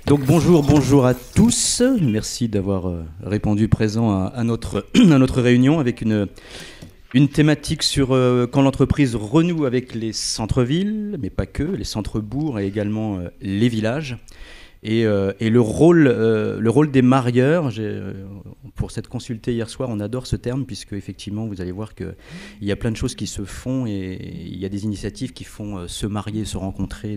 Donc bonjour à tous, merci d'avoir répondu présent à notre réunion avec une thématique sur quand l'entreprise renoue avec les centres-villes, mais pas que, les centres-bourgs et également les villages. Et le rôle des marieurs, pour s'être consulté hier soir, on adore ce terme puisque effectivement vous allez voir qu'il y a plein de choses qui se font et il y a des initiatives qui font se marier, se rencontrer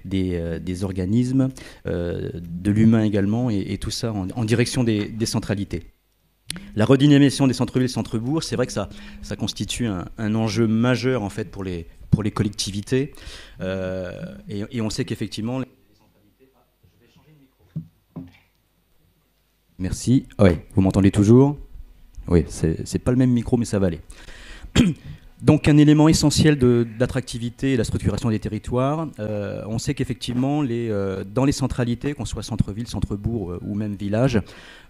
des organismes, de l'humain également et tout ça en direction des centralités. La redynamisation des centres-villes et centres-bourgs, c'est vrai que ça constitue un enjeu majeur en fait pour les collectivités et on sait qu'effectivement Merci. Oui, vous m'entendez toujours ? Oui, c'est pas le même micro, mais ça va aller. Donc, un élément essentiel d'attractivité et de la structuration des territoires. On sait qu'effectivement, dans les centralités, qu'on soit centre-ville, centre-bourg ou même village,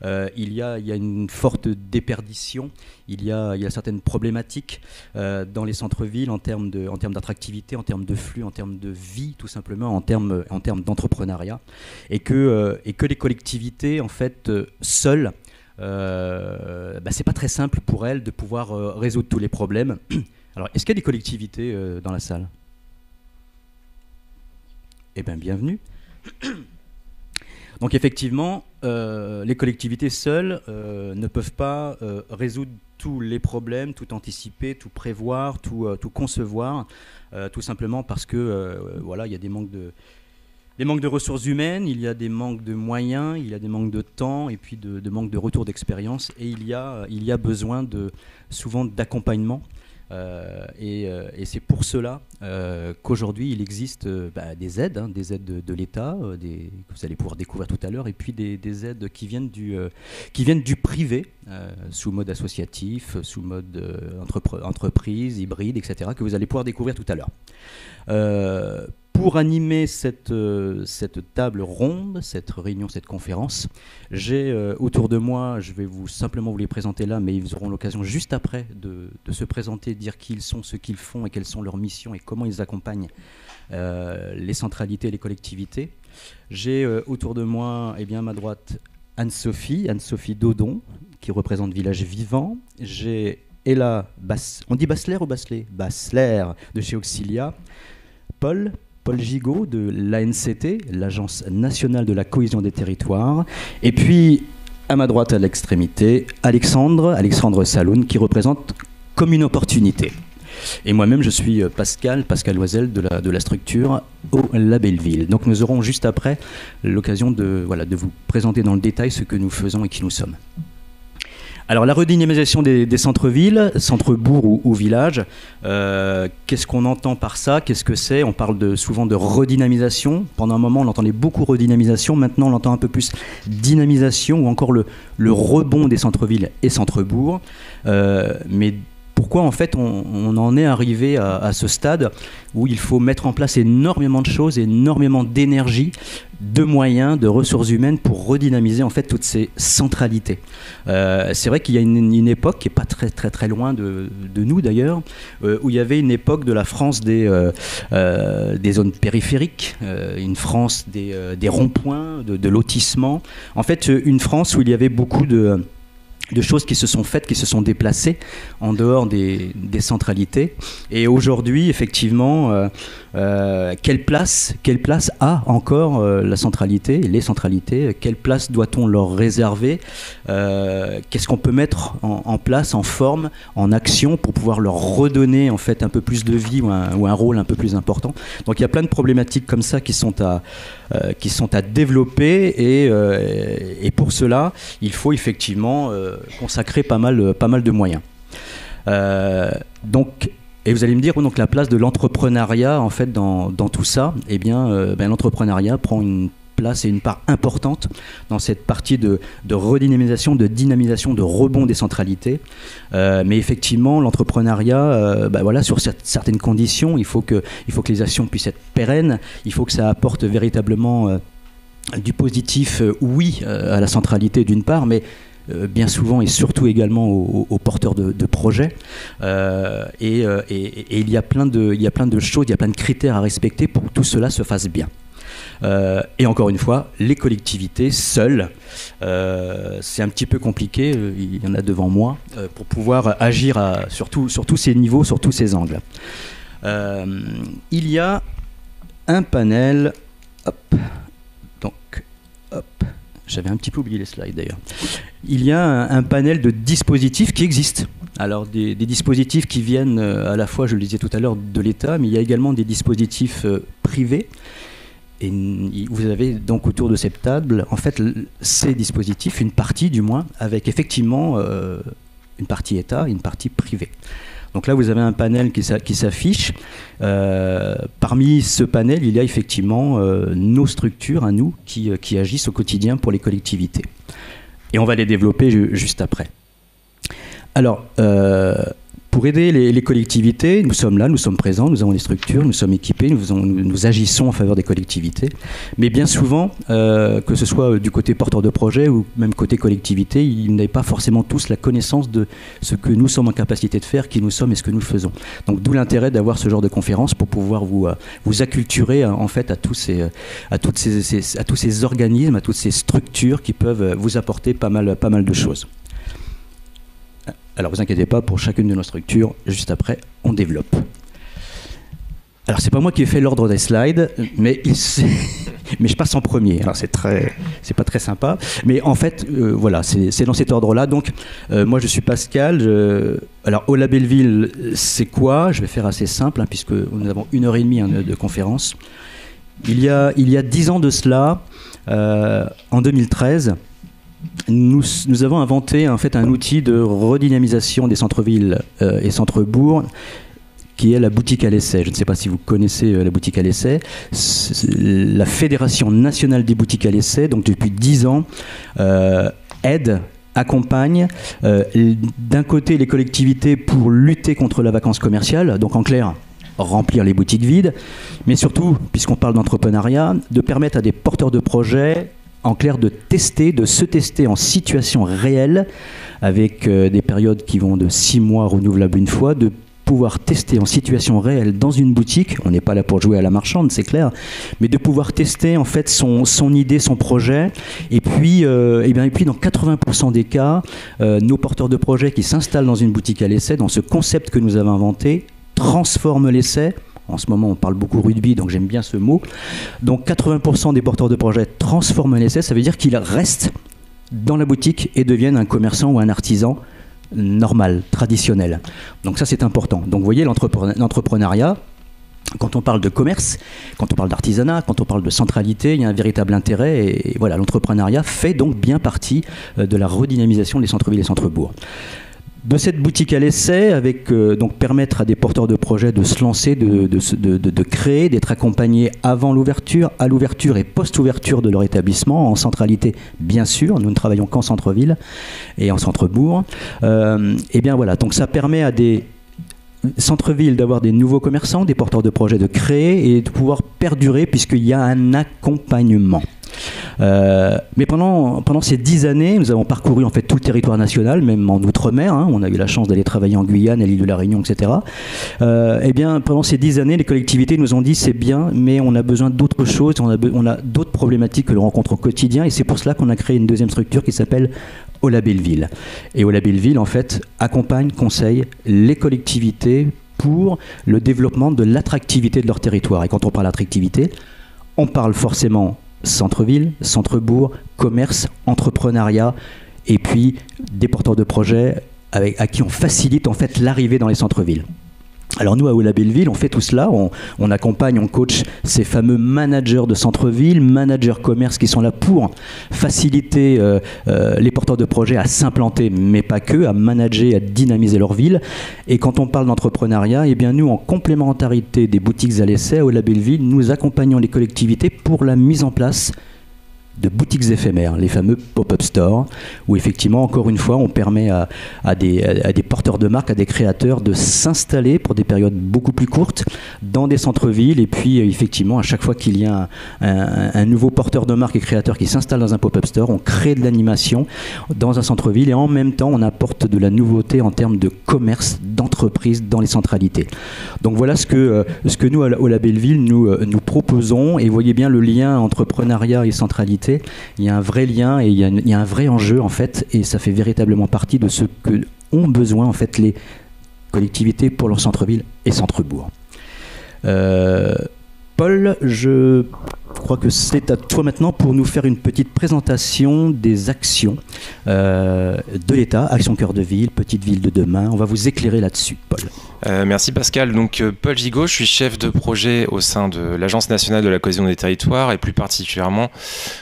il y a une forte déperdition. Il y a certaines problématiques dans les centres-villes en termes d'attractivité, en termes de flux, en termes de vie, tout simplement, en termes d'entrepreneuriat. Et que les collectivités, en fait, seules, c'est pas très simple pour elles de pouvoir résoudre tous les problèmes. Alors, est-ce qu'il y a des collectivités dans la salle ? Eh bien, bienvenue. Donc, effectivement, les collectivités seules ne peuvent pas résoudre tous les problèmes, tout anticiper, tout prévoir, tout concevoir, tout simplement parce que, il y a des manques de ressources humaines, il y a des manques de moyens, il y a des manques de temps et puis de manque de retour d'expérience et il y a besoin souvent d'accompagnement et c'est pour cela qu'aujourd'hui il existe des aides de l'État, que vous allez pouvoir découvrir tout à l'heure et puis des aides qui viennent du privé sous mode associatif, sous mode entreprise, hybride, etc. que vous allez pouvoir découvrir tout à l'heure. Pour animer cette table ronde, cette réunion, cette conférence, j'ai autour de moi, je vais simplement vous les présenter là, mais ils auront l'occasion juste après de se présenter, de dire qui ils sont, ce qu'ils font et quelles sont leurs missions et comment ils accompagnent les centralités et les collectivités. J'ai autour de moi, à ma droite, Anne-Sophie Dodon, qui représente Village Vivant. J'ai Ella, on dit Bassler ou Basselet ? Bassler, de chez Auxilia. Paul Gigot de l'ANCT, l'Agence nationale de la cohésion des territoires. Et puis, à ma droite, à l'extrémité, Alexandre Saloun, qui représente Comme une opportunité. Et moi-même, je suis Pascal Loisel de la structure au La Belleville. Donc nous aurons juste après l'occasion de vous présenter dans le détail ce que nous faisons et qui nous sommes. Alors la redynamisation des centres-villes, centres-bourgs ou villages, qu'est-ce qu'on entend par ça ? Qu'est-ce que c'est ? On parle souvent de redynamisation. Pendant un moment, on entendait beaucoup redynamisation. Maintenant, on entend un peu plus dynamisation ou encore le rebond des centres-villes et centres-bourgs. Mais pourquoi en fait on en est arrivé à ce stade où il faut mettre en place énormément de choses, énormément d'énergie, de moyens, de ressources humaines pour redynamiser en fait toutes ces centralités. C'est vrai qu'il y a une époque qui n'est pas très très très loin de nous d'ailleurs, où il y avait une époque de la France des zones périphériques, une France des ronds-points, de lotissement. En fait, une France où il y avait beaucoup de choses qui se sont faites, qui se sont déplacées en dehors des centralités. Et aujourd'hui, effectivement, quelle place a encore la centralité, les centralités ? Quelle place doit-on leur réserver ? Qu'est-ce qu'on peut mettre en place, en forme, en action pour pouvoir leur redonner en fait un peu plus de vie ou un rôle un peu plus important ? Donc il y a plein de problématiques comme ça qui sont à développer et pour cela, il faut effectivement consacrer pas mal de moyens. Et vous allez me dire, donc la place de l'entrepreneuriat en fait dans tout ça, l'entrepreneuriat prend une place et une part importante dans cette partie de redynamisation, de dynamisation, de rebond des centralités. Mais effectivement, l'entrepreneuriat, sur certaines conditions, il faut que les actions puissent être pérennes, il faut que ça apporte véritablement du positif, à la centralité d'une part, mais bien souvent et surtout également aux porteurs de projets. Et il y a plein de choses, il y a plein de critères à respecter pour que tout cela se fasse bien. Et encore une fois, les collectivités seules, c'est un petit peu compliqué, il y en a devant moi, pour pouvoir agir sur tous ces niveaux, sur tous ces angles. Il y a un panel, j'avais un petit peu oublié les slides d'ailleurs. Il y a un panel de dispositifs qui existent. Alors des dispositifs qui viennent à la fois, je le disais tout à l'heure, de l'État, mais il y a également des dispositifs privés. Et vous avez donc autour de cette table, en fait, ces dispositifs, une partie du moins, avec effectivement une partie État et une partie privée. Donc là, vous avez un panel qui s'affiche. Parmi ce panel, il y a effectivement nos structures à nous qui agissent au quotidien pour les collectivités. Et on va les développer juste après. Alors, pour aider les collectivités, nous sommes là, nous sommes présents, nous avons des structures, nous sommes équipés, nous agissons en faveur des collectivités. Mais bien souvent, que ce soit du côté porteur de projet ou même côté collectivité, ils n'avaient pas forcément tous la connaissance de ce que nous sommes en capacité de faire, qui nous sommes et ce que nous faisons. Donc d'où l'intérêt d'avoir ce genre de conférence pour pouvoir vous acculturer en fait à tous ces organismes, à toutes ces structures qui peuvent vous apporter pas mal de choses. Alors, vous inquiétez pas, pour chacune de nos structures, juste après, on développe. Alors, c'est pas moi qui ai fait l'ordre des slides, mais je passe en premier. Alors, c'est pas très sympa. Mais en fait, voilà, c'est dans cet ordre-là. Donc, moi, je suis Pascal. Alors, Ola Belleville, c'est quoi? Je vais faire assez simple, puisque nous avons 1h30 de conférence. Il y a 10 ans de cela, en 2013, nous avons inventé en fait un outil de redynamisation des centres-villes et centres-bourgs qui est la boutique à l'essai. Je ne sais pas si vous connaissez la boutique à l'essai. La Fédération nationale des boutiques à l'essai, donc depuis 10 ans, accompagne d'un côté les collectivités pour lutter contre la vacance commerciale, donc en clair, remplir les boutiques vides, mais surtout, puisqu'on parle d'entrepreneuriat, de permettre à des porteurs de projets en clair de se tester en situation réelle avec des périodes qui vont de 6 mois renouvelables une fois, de pouvoir tester en situation réelle dans une boutique, on n'est pas là pour jouer à la marchande, c'est clair, mais de pouvoir tester en fait son idée, son projet, et puis dans 80% des cas, nos porteurs de projets qui s'installent dans une boutique à l'essai, dans ce concept que nous avons inventé, transforment l'essai. En ce moment, on parle beaucoup rugby, donc j'aime bien ce mot. Donc 80% des porteurs de projets transforment un essai, ça veut dire qu'ils restent dans la boutique et deviennent un commerçant ou un artisan normal, traditionnel. Donc ça, c'est important. Donc vous voyez, l'entrepreneuriat, quand on parle de commerce, quand on parle d'artisanat, quand on parle de centralité, il y a un véritable intérêt. Et voilà, l'entrepreneuriat fait donc bien partie de la redynamisation des centres-villes et centres-bourgs. De cette boutique à l'essai, avec donc permettre à des porteurs de projets de se lancer, de créer, d'être accompagnés avant l'ouverture, à l'ouverture et post-ouverture de leur établissement, en centralité bien sûr, nous ne travaillons qu'en centre-ville et en centre-bourg. Et bien voilà, donc ça permet à des centre-ville d'avoir des nouveaux commerçants, des porteurs de projets de créer et de pouvoir perdurer puisqu'il y a un accompagnement. Mais pendant ces 10 années, nous avons parcouru en fait tout le territoire national, même en Outre-mer. On a eu la chance d'aller travailler en Guyane, à l'île de la Réunion, etc. Et bien, pendant ces 10 années, les collectivités nous ont dit c'est bien, mais on a besoin d'autres choses, on a d'autres problématiques que l'on rencontre au quotidien, et c'est pour cela qu'on a créé une deuxième structure qui s'appelle Ola Belleville. Et Ola Belleville, en fait, accompagne, conseille les collectivités pour le développement de l'attractivité de leur territoire. Et quand on parle d'attractivité, on parle forcément centre-ville, centre-bourg, commerce, entrepreneuriat, et puis des porteurs de projets à qui on facilite en fait l'arrivée dans les centres-villes. Alors nous, à Ola Belleville, on fait tout cela, on accompagne, on coach ces fameux managers de centre-ville, managers commerce qui sont là pour faciliter les porteurs de projets à s'implanter, mais pas que, à manager, à dynamiser leur ville. Et quand on parle d'entrepreneuriat, eh bien nous, en complémentarité des boutiques à l'essai, à Ola Belleville, nous accompagnons les collectivités pour la mise en place boutiques éphémères, les fameux pop-up stores, où effectivement, encore une fois, on permet à des porteurs de marque, à des créateurs de s'installer pour des périodes beaucoup plus courtes dans des centres-villes. Et puis, effectivement, à chaque fois qu'il y a un nouveau porteur de marque et créateur qui s'installe dans un pop-up store, on crée de l'animation dans un centre-ville et en même temps, on apporte de la nouveauté en termes de commerce, d'entreprise dans les centralités. Donc voilà ce que nous, au Label Ville, nous proposons. Et vous voyez bien le lien entrepreneuriat et centralité. Il y a un vrai lien et il y a un vrai enjeu en fait, et ça fait véritablement partie de ce que ont besoin en fait les collectivités pour leur centre-ville et centre-bourg. Paul, je crois que c'est à toi maintenant pour nous faire une petite présentation des actions de l'État, Action Cœur de Ville, Petite Ville de demain. On va vous éclairer là-dessus, Paul. Merci Pascal. Donc Paul Gigot, je suis chef de projet au sein de l'Agence nationale de la cohésion des territoires et plus particulièrement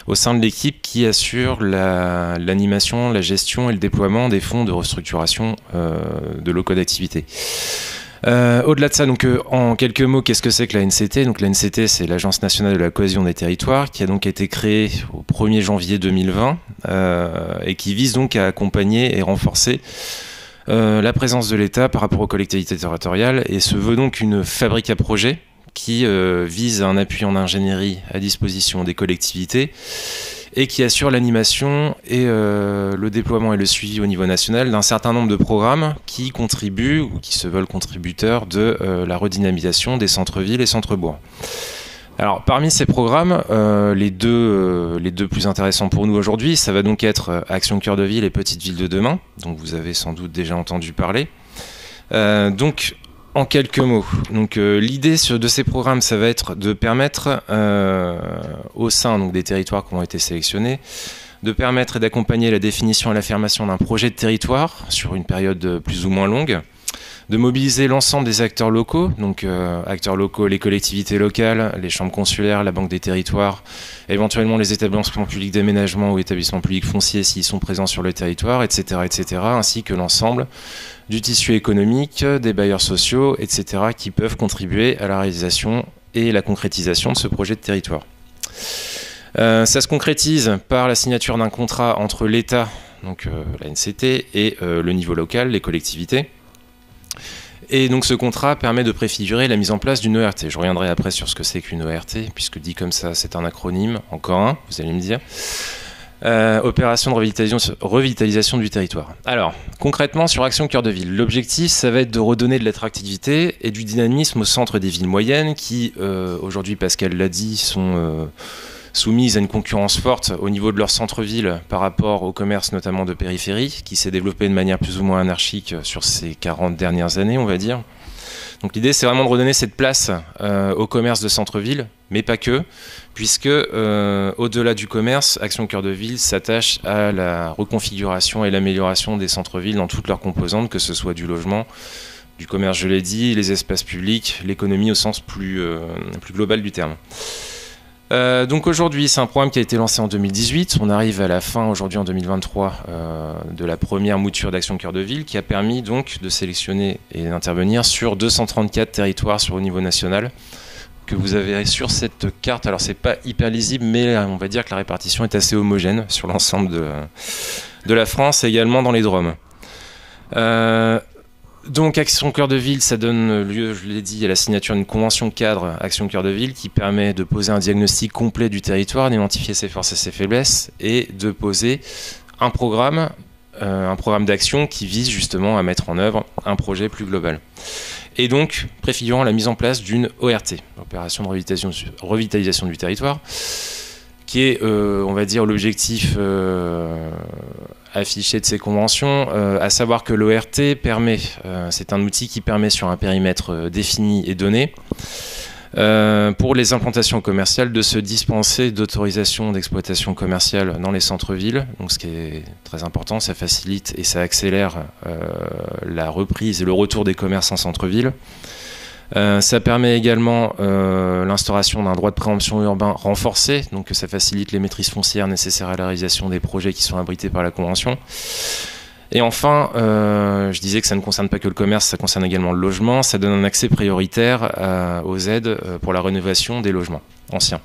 au sein de l'équipe qui assure l'animation, la gestion et le déploiement des fonds de restructuration de locaux d'activité. Au-delà de ça, donc, en quelques mots, qu'est-ce que c'est que la NCT? Donc, la NCT, c'est l'Agence nationale de la cohésion des territoires qui a donc été créée au 1er janvier 2020 et qui vise donc à accompagner et renforcer la présence de l'État par rapport aux collectivités territoriales et se veut donc une fabrique à projet qui vise un appui en ingénierie à disposition des collectivités et qui assure l'animation et le déploiement et le suivi au niveau national d'un certain nombre de programmes qui contribuent ou qui se veulent contributeurs de la redynamisation des centres-villes et centres-bourgs. Alors parmi ces programmes, les deux plus intéressants pour nous aujourd'hui, ça va donc être Action Cœur de Ville et Petite Ville de demain, dont vous avez sans doute déjà entendu parler. Donc en quelques mots, donc, l'idée de ces programmes, ça va être de permettre au sein donc, des territoires qui ont été sélectionnés, de permettre et d'accompagner la définition et l'affirmation d'un projet de territoire sur une période plus ou moins longue, de mobiliser l'ensemble des acteurs locaux, donc acteurs locaux, les collectivités locales, les chambres consulaires, la Banque des territoires, éventuellement les établissements publics d'aménagement ou établissements publics fonciers s'ils sont présents sur le territoire, etc., ainsi que l'ensemble du tissu économique, des bailleurs sociaux, etc., qui peuvent contribuer à la réalisation et la concrétisation de ce projet de territoire. Ça se concrétise par la signature d'un contrat entre l'État, donc la NCT, et le niveau local, les collectivités. Et donc ce contrat permet de préfigurer la mise en place d'une ERT. Je reviendrai après sur ce que c'est qu'une ERT, puisque dit comme ça, c'est un acronyme, encore un, vous allez me dire. Opération de revitalisation du territoire. Alors, concrètement, sur Action Cœur de Ville, l'objectif, ça va être de redonner de l'attractivité et du dynamisme au centre des villes moyennes qui, aujourd'hui, Pascal l'a dit, sont soumises à une concurrence forte au niveau de leur centre-ville par rapport au commerce notamment de périphérie, qui s'est développé de manière plus ou moins anarchique sur ces 40 dernières années, on va dire. Donc l'idée, c'est vraiment de redonner cette place au commerce de centre-ville, mais pas que, puisque au-delà du commerce, Action Cœur de Ville s'attache à la reconfiguration et l'amélioration des centres-villes dans toutes leurs composantes, que ce soit du logement, du commerce, je l'ai dit, les espaces publics, l'économie au sens plus global du terme. Donc aujourd'hui, c'est un programme qui a été lancé en 2018. On arrive à la fin, aujourd'hui en 2023, de la première mouture d'Action Cœur de Ville qui a permis donc de sélectionner et d'intervenir sur 234 territoires sur le niveau national que vous avez sur cette carte. Alors c'est pas hyper lisible, mais on va dire que la répartition est assez homogène sur l'ensemble de la France et également dans les DROM. Donc Action Cœur de Ville, ça donne lieu, je l'ai dit, à la signature d'une convention cadre Action Cœur de Ville qui permet de poser un diagnostic complet du territoire, d'identifier ses forces et ses faiblesses et de poser un programme d'action qui vise justement à mettre en œuvre un projet plus global. Et donc préfigurant la mise en place d'une ORT, opération de revitalisation du territoire, qui est, on va dire, l'objectif affiché de ces conventions, à savoir que l'ORT permet, c'est un outil qui permet sur un périmètre défini et donné, pour les implantations commerciales de se dispenser d'autorisation d'exploitation commerciale dans les centres-villes. Donc ce qui est très important, ça facilite et ça accélère la reprise et le retour des commerces en centre-ville. Ça permet également l'instauration d'un droit de préemption urbain renforcé, donc ça facilite les maîtrises foncières nécessaires à la réalisation des projets qui sont abrités par la Convention. Et enfin, je disais que ça ne concerne pas que le commerce, ça concerne également le logement. Ça donne un accès prioritaire aux aides pour la rénovation des logements anciens.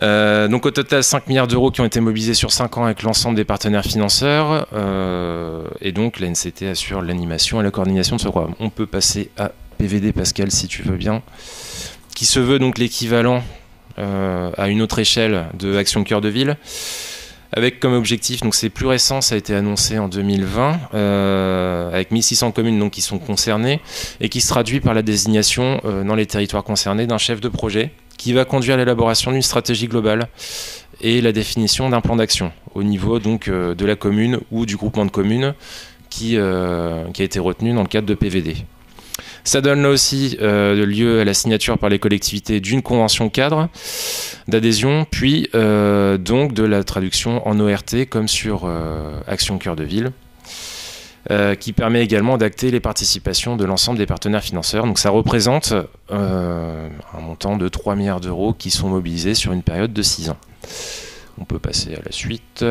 Donc au total 5 milliards d'euros qui ont été mobilisés sur 5 ans avec l'ensemble des partenaires financeurs et donc la NCT assure l'animation et la coordination de ce programme. On peut passer à PVD, Pascal, si tu veux bien, qui se veut donc l'équivalent à une autre échelle de Action Cœur de Ville, avec comme objectif, donc c'est plus récent, ça a été annoncé en 2020, avec 1600 communes donc, qui sont concernées, et qui se traduit par la désignation dans les territoires concernés d'un chef de projet, qui va conduire l'élaboration d'une stratégie globale et la définition d'un plan d'action au niveau donc, de la commune ou du groupement de communes qui a été retenu dans le cadre de PVD. Ça donne là aussi lieu à la signature par les collectivités d'une convention cadre d'adhésion, puis donc de la traduction en ORT comme sur Action Cœur de Ville, qui permet également d'acter les participations de l'ensemble des partenaires financeurs. Donc ça représente un montant de 3 milliards d'euros qui sont mobilisés sur une période de 6 ans. On peut passer à la suite.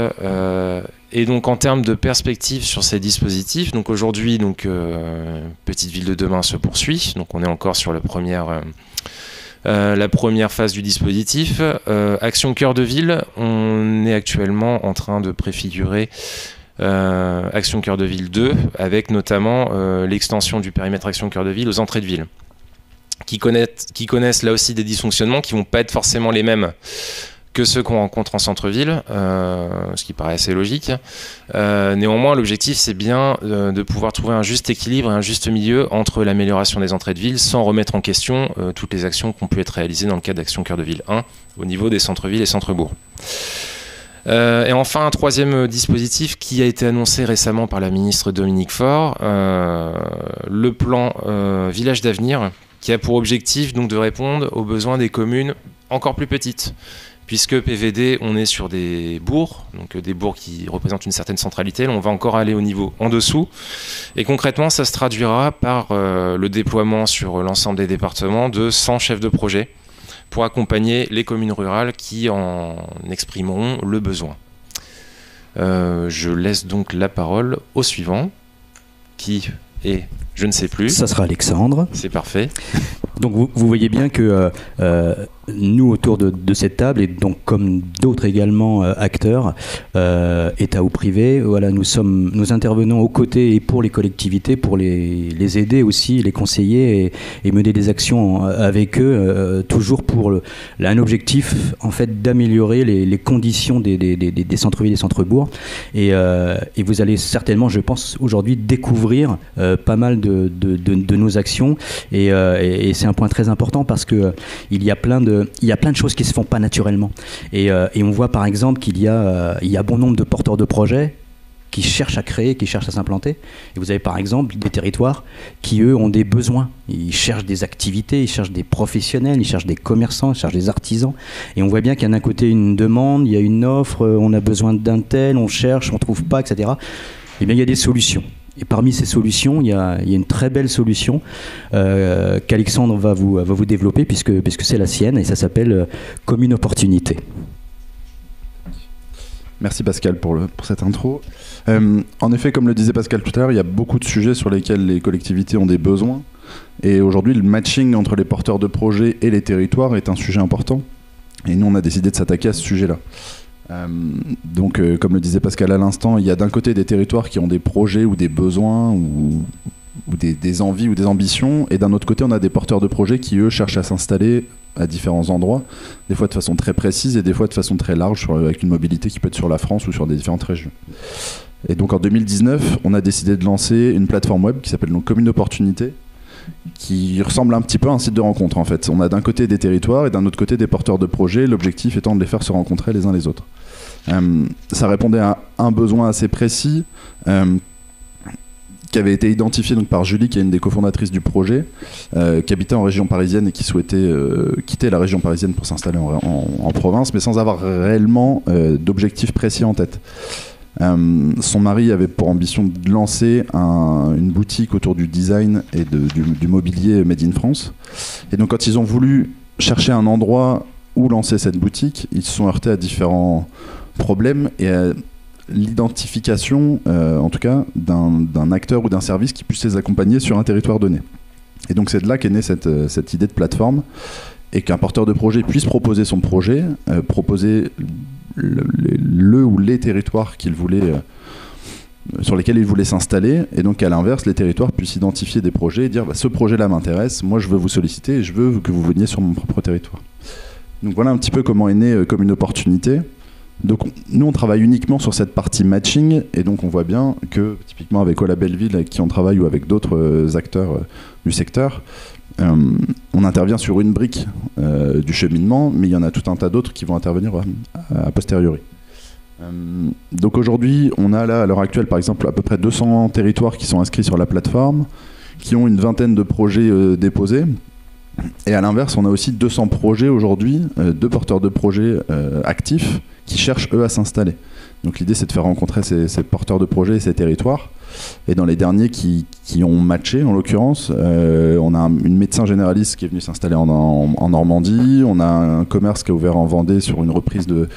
Et donc en termes de perspective sur ces dispositifs, donc aujourd'hui, Petite Ville de demain se poursuit. Donc on est encore sur la première phase du dispositif. Action Cœur de Ville, on est actuellement en train de préfigurer Action Cœur de Ville 2, avec notamment l'extension du périmètre Action Cœur de Ville aux entrées de ville, qui connaissent là aussi des dysfonctionnements qui ne vont pas être forcément les mêmes que ceux qu'on rencontre en centre-ville, ce qui paraît assez logique. Néanmoins, l'objectif, c'est bien de pouvoir trouver un juste équilibre et un juste milieu entre l'amélioration des entrées de ville sans remettre en question toutes les actions qui ont pu être réalisées dans le cadre d'Action Cœur de Ville 1 au niveau des centres-villes et centres-bourgs. Et enfin, un troisième dispositif qui a été annoncé récemment par la ministre Dominique Faure, le plan Village d'avenir, qui a pour objectif donc, de répondre aux besoins des communes encore plus petites. Puisque PVD, on est sur des bourgs, donc des bourgs qui représentent une certaine centralité. Là, on va encore aller au niveau en dessous. Et concrètement, ça se traduira par le déploiement sur l'ensemble des départements de 100 chefs de projet pour accompagner les communes rurales qui en exprimeront le besoin. Je laisse donc la parole au suivant, qui est, je ne sais plus. Ça sera Alexandre. C'est parfait. Donc vous voyez bien que nous, autour de cette table, et donc comme d'autres également acteurs, État ou privé, voilà, nous intervenons aux côtés et pour les collectivités, pour les aider aussi, les conseiller et mener des actions avec eux, toujours pour un objectif en fait d'améliorer les conditions des centres-villes et centres-bourgs. Et vous allez certainement, je pense, aujourd'hui découvrir pas mal de nos actions et c'est un point très important parce que il y a plein de choses qui se font pas naturellement et on voit par exemple qu'il y a bon nombre de porteurs de projets qui cherchent à créer, qui cherchent à s'implanter. Et vous avez par exemple des territoires qui, eux, ont des besoins. Ils cherchent des activités, ils cherchent des professionnels, ils cherchent des commerçants, ils cherchent des artisans. Et on voit bien qu'il y a d'un côté une demande, il y a une offre, on a besoin d'un tel, on cherche, on trouve pas, etc. Eh bien, il y a des solutions. Et parmi ces solutions, il y a une très belle solution qu'Alexandre va vous développer puisque c'est la sienne et ça s'appelle Commune Opportunité. Merci Pascal pour cette intro. En effet, comme le disait Pascal tout à l'heure, il y a beaucoup de sujets sur lesquels les collectivités ont des besoins. Et aujourd'hui, le matching entre les porteurs de projets et les territoires est un sujet important. Et nous, on a décidé de s'attaquer à ce sujet-là. Donc, comme le disait Pascal à l'instant, il y a d'un côté des territoires qui ont des projets ou des besoins ou des envies ou des ambitions, et d'un autre côté, on a des porteurs de projets qui, eux, cherchent à s'installer à différents endroits, des fois de façon très précise et des fois de façon très large, avec une mobilité qui peut être sur la France ou sur des différentes régions. Et donc en 2019, on a décidé de lancer une plateforme web qui s'appelle donc Commune Opportunité, qui ressemble un petit peu à un site de rencontre en fait. On a d'un côté des territoires et d'un autre côté des porteurs de projets, l'objectif étant de les faire se rencontrer les uns les autres. Ça répondait à un besoin assez précis qui avait été identifié donc par Julie, qui est une des cofondatrices du projet, qui habitait en région parisienne et qui souhaitait quitter la région parisienne pour s'installer en province, mais sans avoir réellement d'objectif précis en tête. Son mari avait pour ambition de lancer une boutique autour du design et du mobilier made in France. Et donc quand ils ont voulu chercher un endroit où lancer cette boutique, ils se sont heurtés à différents problèmes et à l'identification, en tout cas, d'un acteur ou d'un service qui puisse les accompagner sur un territoire donné. Et donc c'est de là qu'est née cette idée de plateforme et qu'un porteur de projet puisse proposer son projet, proposer le ou les territoires qu'il voulait, sur lesquels il voulait s'installer, et donc à l'inverse, les territoires puissent identifier des projets et dire ce projet-là m'intéresse, moi je veux vous solliciter et je veux que vous veniez sur mon propre territoire. Donc voilà un petit peu comment est né comme une opportunité. Donc nous on travaille uniquement sur cette partie matching, et donc on voit bien que typiquement avec Ola Belleville avec qui on travaille ou avec d'autres acteurs du secteur, on intervient sur une brique du cheminement, mais il y en a tout un tas d'autres qui vont intervenir a posteriori. Donc aujourd'hui on a là à l'heure actuelle par exemple à peu près 200 territoires qui sont inscrits sur la plateforme, qui ont une vingtaine de projets déposés. Et à l'inverse, on a aussi 200 projets aujourd'hui, de porteurs de projets actifs qui cherchent eux à s'installer. Donc l'idée c'est de faire rencontrer ces porteurs de projets et ces territoires. Et dans les derniers qui ont matché, en l'occurrence, on a une médecin généraliste qui est venue s'installer en Normandie, on a un commerce qui a ouvert en Vendée sur une reprise de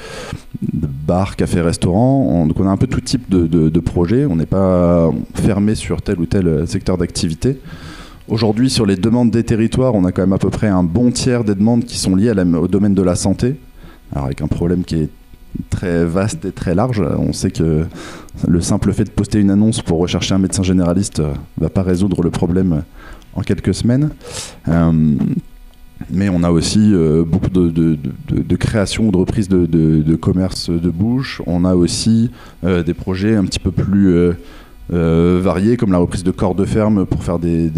bar, café, restaurant. Donc on a un peu tout type de projets, on n'est pas fermé sur tel ou tel secteur d'activité. Aujourd'hui, sur les demandes des territoires, on a quand même à peu près un bon tiers des demandes qui sont liées au domaine de la santé. Alors avec un problème qui est très vaste et très large. On sait que le simple fait de poster une annonce pour rechercher un médecin généraliste ne va pas résoudre le problème en quelques semaines. Mais on a aussi beaucoup de création ou de reprise de commerce de bouche. On a aussi des projets un petit peu plus variés, comme la reprise de corps de ferme pour faire des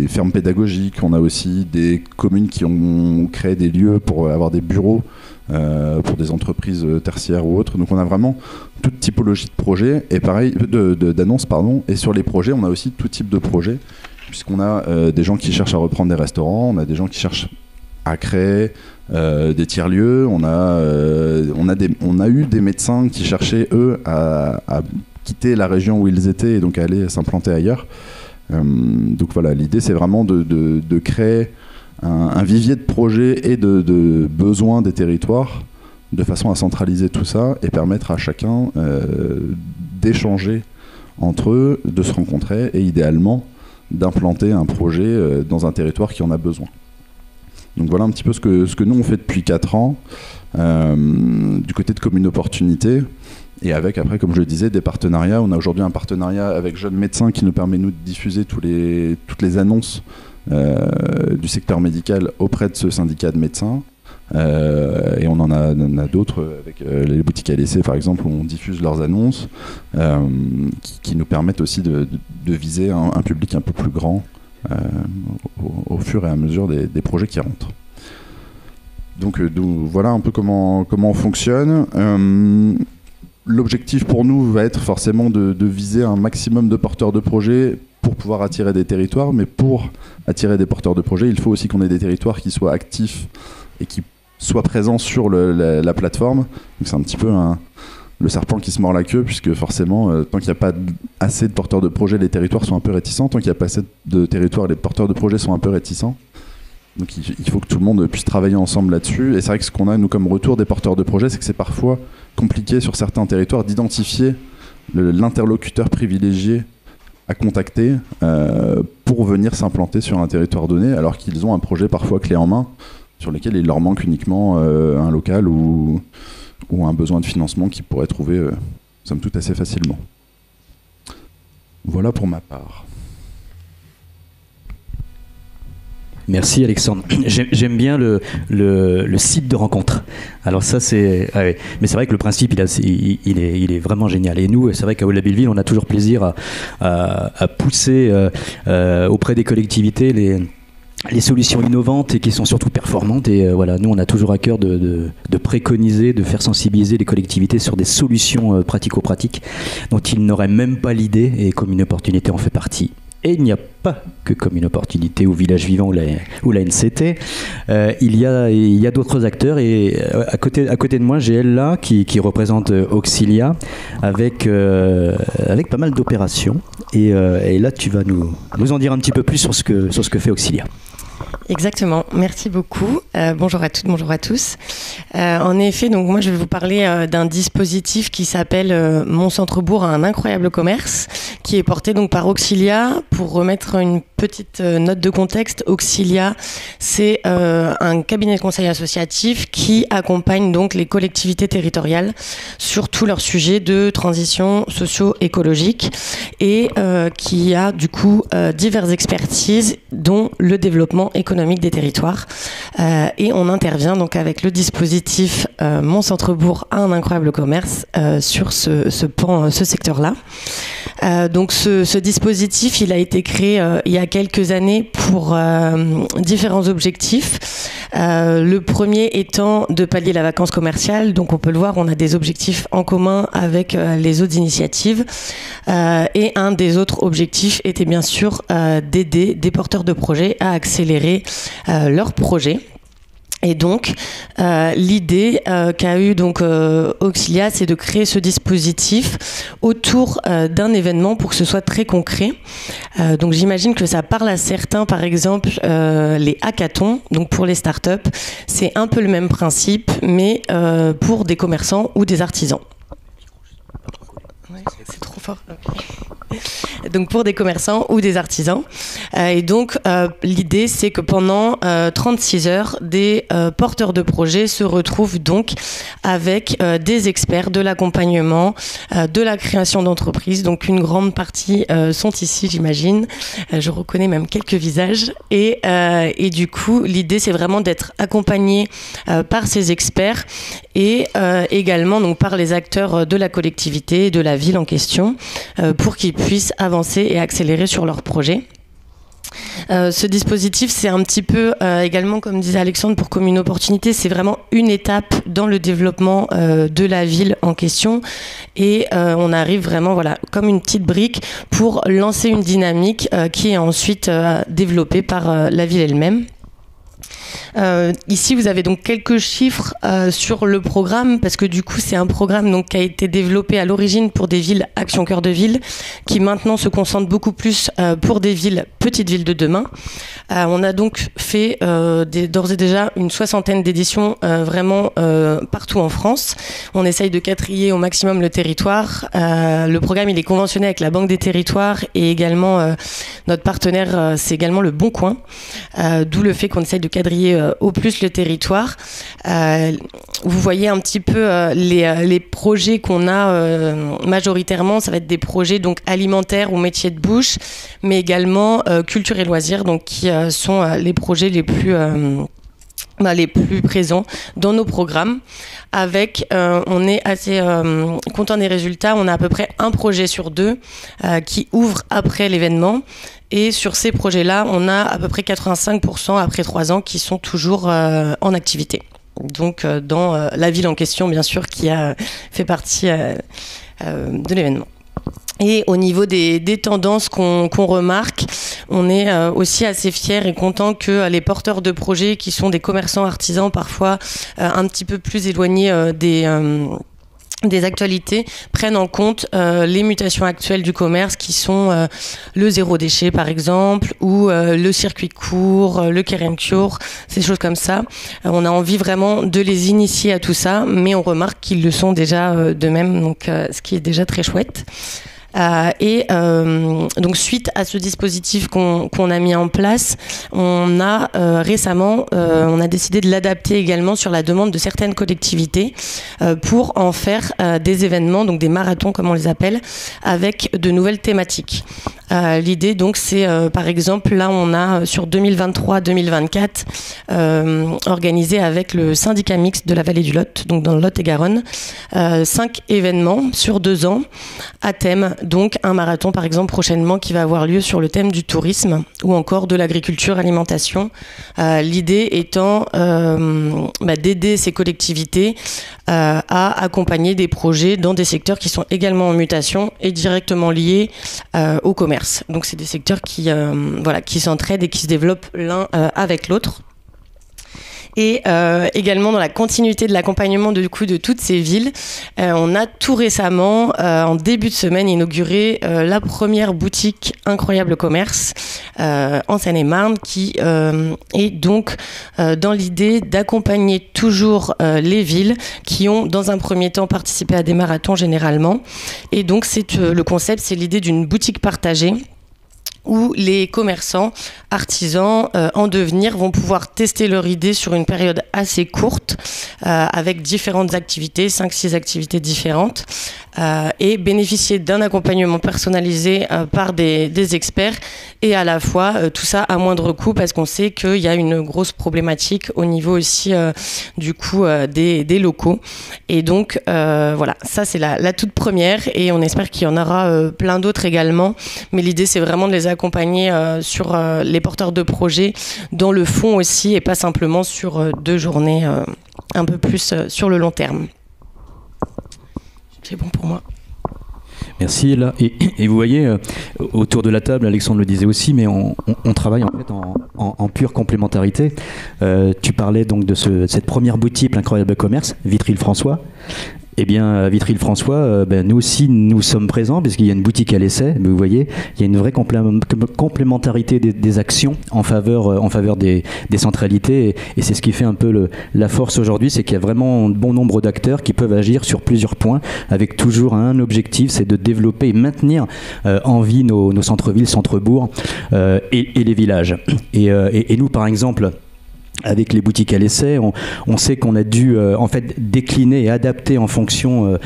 fermes pédagogiques. On a aussi des communes qui ont créé des lieux pour avoir des bureaux pour des entreprises tertiaires ou autres. Donc on a vraiment toute typologie de projets et pareil d'annonces, pardon. Et sur les projets, on a aussi tout type de projets, puisqu'on a des gens qui cherchent à reprendre des restaurants, on a des gens qui cherchent à créer des tiers-lieux, on a eu des médecins qui cherchaient eux à quitter la région où ils étaient et donc à aller s'implanter ailleurs. Donc voilà, l'idée c'est vraiment de créer un vivier de projets et de besoins des territoires de façon à centraliser tout ça et permettre à chacun d'échanger entre eux, de se rencontrer et idéalement d'implanter un projet dans un territoire qui en a besoin. Donc voilà un petit peu ce que nous on fait depuis 4 ans du côté de Commune Opportunité. Et avec, après, comme je le disais, des partenariats. On a aujourd'hui un partenariat avec Jeunes Médecins qui nous permet, nous, de diffuser toutes les annonces du secteur médical auprès de ce syndicat de médecins. Et on en a d'autres avec les boutiques à l'essai, par exemple, où on diffuse leurs annonces qui nous permettent aussi de viser un public un peu plus grand au fur et à mesure des projets qui rentrent. Donc voilà un peu comment on fonctionne. L'objectif pour nous va être forcément de viser un maximum de porteurs de projets pour pouvoir attirer des territoires, mais pour attirer des porteurs de projets, il faut aussi qu'on ait des territoires qui soient actifs et qui soient présents sur la plateforme. Donc c'est un petit peu le serpent qui se mord la queue, puisque forcément, tant qu'il n'y a pas assez de porteurs de projets, les territoires sont un peu réticents. Tant qu'il n'y a pas assez de territoires, les porteurs de projets sont un peu réticents. Donc il faut que tout le monde puisse travailler ensemble là-dessus. Et c'est vrai que ce qu'on a, nous, comme retour des porteurs de projets, c'est que c'est parfois compliqué sur certains territoires d'identifier l'interlocuteur privilégié à contacter pour venir s'implanter sur un territoire donné, alors qu'ils ont un projet parfois clé en main, sur lequel il leur manque uniquement un local ou un besoin de financement qu'ils pourraient trouver, somme toute, assez facilement. Voilà pour ma part. Merci Alexandre. J'aime bien le site de rencontre. Alors ça c'est, mais c'est vrai que le principe il est vraiment génial. Et nous, c'est vrai qu'à Ola Belleville, on a toujours plaisir à pousser auprès des collectivités les solutions innovantes et qui sont surtout performantes. Et voilà, nous on a toujours à cœur de préconiser, de faire sensibiliser les collectivités sur des solutions pratico-pratiques dont ils n'auraient même pas l'idée, et comme une opportunité en fait partie. Et il n'y a pas que comme une opportunité au Village Vivant ou la NCT. Il y a d'autres acteurs, et à côté de moi, j'ai Ella qui représente Auxilia avec pas mal d'opérations. Et là, tu vas nous en dire un petit peu plus sur ce que fait Auxilia. Exactement, merci beaucoup. Bonjour à toutes, bonjour à tous. En effet, donc moi je vais vous parler d'un dispositif qui s'appelle Mon Centre-Bourg a un incroyable commerce, qui est porté donc par Auxilia. Pour remettre une petite note de contexte, Auxilia, c'est un cabinet de conseil associatif qui accompagne donc les collectivités territoriales sur tous leurs sujets de transition socio-écologique et qui a du coup diverses expertises dont le développement économique des territoires. Et on intervient donc avec le dispositif Mon Centre-Bourg a un incroyable commerce sur ce secteur-là. Donc ce dispositif, il a été créé il y a quelques années pour différents objectifs. Le premier étant de pallier la vacance commerciale. Donc on peut le voir, on a des objectifs en commun avec les autres initiatives. Et un des autres objectifs était bien sûr d'aider des porteurs de projets à accélérer leurs projets. Et donc, l'idée qu'a eu donc Auxilia, c'est de créer ce dispositif autour d'un événement pour que ce soit très concret. Donc, j'imagine que ça parle à certains, par exemple, les hackathons. Donc, pour les startups, c'est un peu le même principe, mais pour des commerçants ou des artisans. Ouais, c'est trop fort. Okay. Donc pour des commerçants ou des artisans. Et donc l'idée c'est que pendant 36 heures, des porteurs de projets se retrouvent donc avec des experts de l'accompagnement, de la création d'entreprises. Donc une grande partie sont ici, j'imagine. Je reconnais même quelques visages. Et du coup, l'idée c'est vraiment d'être accompagné par ces experts et également donc par les acteurs de la collectivité, de la ville en question, pour qu'ils puissent avancer et accélérer sur leurs projets. Ce dispositif, c'est un petit peu également, comme disait Alexandre, pour Commune Opportunité, c'est vraiment une étape dans le développement de la ville en question et on arrive vraiment comme une petite brique pour lancer une dynamique qui est ensuite développée par la ville elle-même. Ici, vous avez donc quelques chiffres sur le programme, parce que du coup, c'est un programme donc, qui a été développé à l'origine pour des villes Action Cœur de Ville, qui maintenant se concentre beaucoup plus pour des villes, petites villes de demain. On a donc fait d'ores et déjà une 60aine d'éditions vraiment partout en France. On essaye de quatrier au maximum le territoire. Le programme, il est conventionné avec la Banque des Territoires et également notre partenaire, c'est également le Bon Coin, d'où le fait qu'on essaye de quadriller au plus le territoire. Vous voyez un petit peu les projets qu'on a majoritairement, ça va être des projets donc alimentaires ou métiers de bouche, mais également culture et loisirs, donc qui sont les projets les plus présents dans nos programmes. Avec, on est assez content des résultats. On a à peu près un projet sur deux qui ouvre après l'événement. Et sur ces projets-là, on a à peu près 85% après 3 ans qui sont toujours en activité. Donc dans la ville en question, bien sûr, qui a fait partie de l'événement. Et au niveau des tendances qu'on remarque, on est aussi assez fiers et contents que les porteurs de projets qui sont des commerçants artisans, parfois un petit peu plus éloignés des actualités, prennent en compte les mutations actuelles du commerce qui sont le zéro déchet par exemple, ou le circuit court, le care and cure, ces choses comme ça. On a envie vraiment de les initier à tout ça, mais on remarque qu'ils le sont déjà d'eux-mêmes, donc ce qui est déjà très chouette. Donc suite à ce dispositif qu'on a mis en place, on a récemment on a décidé de l'adapter également sur la demande de certaines collectivités pour en faire des événements, donc des marathons comme on les appelle, avec de nouvelles thématiques. L'idée donc c'est par exemple là on a sur 2023-2024 organisé avec le syndicat mixte de la vallée du Lot, donc dans le Lot-et-Garonne, 5 événements sur 2 ans à thème. Donc un marathon par exemple prochainement qui va avoir lieu sur le thème du tourisme ou encore de l'agriculture, alimentation. L'idée étant d'aider ces collectivités à accompagner des projets dans des secteurs qui sont également en mutation et directement liés au commerce. Donc c'est des secteurs qui s'entraident et qui se développent l'un avec l'autre. Et également dans la continuité de l'accompagnement de toutes ces villes, on a tout récemment, en début de semaine, inauguré la première boutique Incroyable Commerce en Seine-et-Marne, qui est donc dans l'idée d'accompagner toujours les villes qui ont dans un premier temps participé à des marathons généralement. Et donc le concept, c'est l'idée d'une boutique partagée où les commerçants, artisans en devenir vont pouvoir tester leur idée sur une période assez courte avec différentes activités, 5-6 activités différentes et bénéficier d'un accompagnement personnalisé par des experts et à la fois tout ça à moindre coût parce qu'on sait qu'il y a une grosse problématique au niveau aussi du coût des locaux. Et donc voilà, ça c'est la toute première et on espère qu'il y en aura plein d'autres également. Mais l'idée c'est vraiment de les accompagner sur les porteurs de projets dans le fond aussi et pas simplement sur 2 journées un peu plus sur le long terme. C'est bon pour moi. Merci. Là. Et vous voyez, autour de la table, Alexandre le disait aussi, mais on travaille en fait en pure complémentarité. Tu parlais donc de cette première boutique, l'Incroyable Commerce, Vitry-le-François. Eh bien, à Vitry-le-François, nous aussi, nous sommes présents, parce qu'il y a une boutique à l'essai. Mais vous voyez, il y a une vraie complémentarité des actions en faveur des centralités. Et c'est ce qui fait un peu la force aujourd'hui, c'est qu'il y a vraiment un bon nombre d'acteurs qui peuvent agir sur plusieurs points, avec toujours un objectif, c'est de développer et maintenir en vie nos centres-villes, centres-bourgs et les villages. Et nous, par exemple, avec les boutiques à l'essai, on sait qu'on a dû en fait décliner et adapter en fonction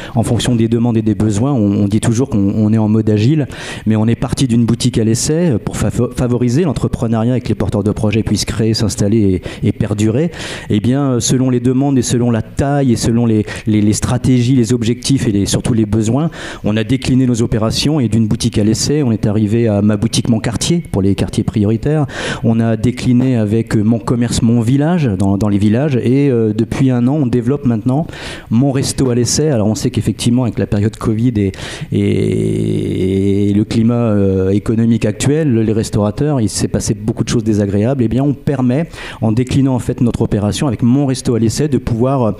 des demandes et des besoins. On dit toujours qu'on est en mode agile, mais on est parti d'une boutique à l'essai pour favoriser l'entrepreneuriat et que les porteurs de projets puissent créer, s'installer et perdurer. Et bien, selon les demandes et selon la taille et selon les stratégies, les objectifs et surtout les besoins, on a décliné nos opérations et d'une boutique à l'essai, on est arrivé à ma boutique, mon quartier pour les quartiers prioritaires. On a décliné avec mon commerce, mon village, dans les villages, et depuis 1 an on développe maintenant mon resto à l'essai. Alors on sait qu'effectivement avec la période Covid et le climat économique actuel, les restaurateurs, il s'est passé beaucoup de choses désagréables. Et bien on permet, en déclinant en fait notre opération avec mon resto à l'essai, de pouvoir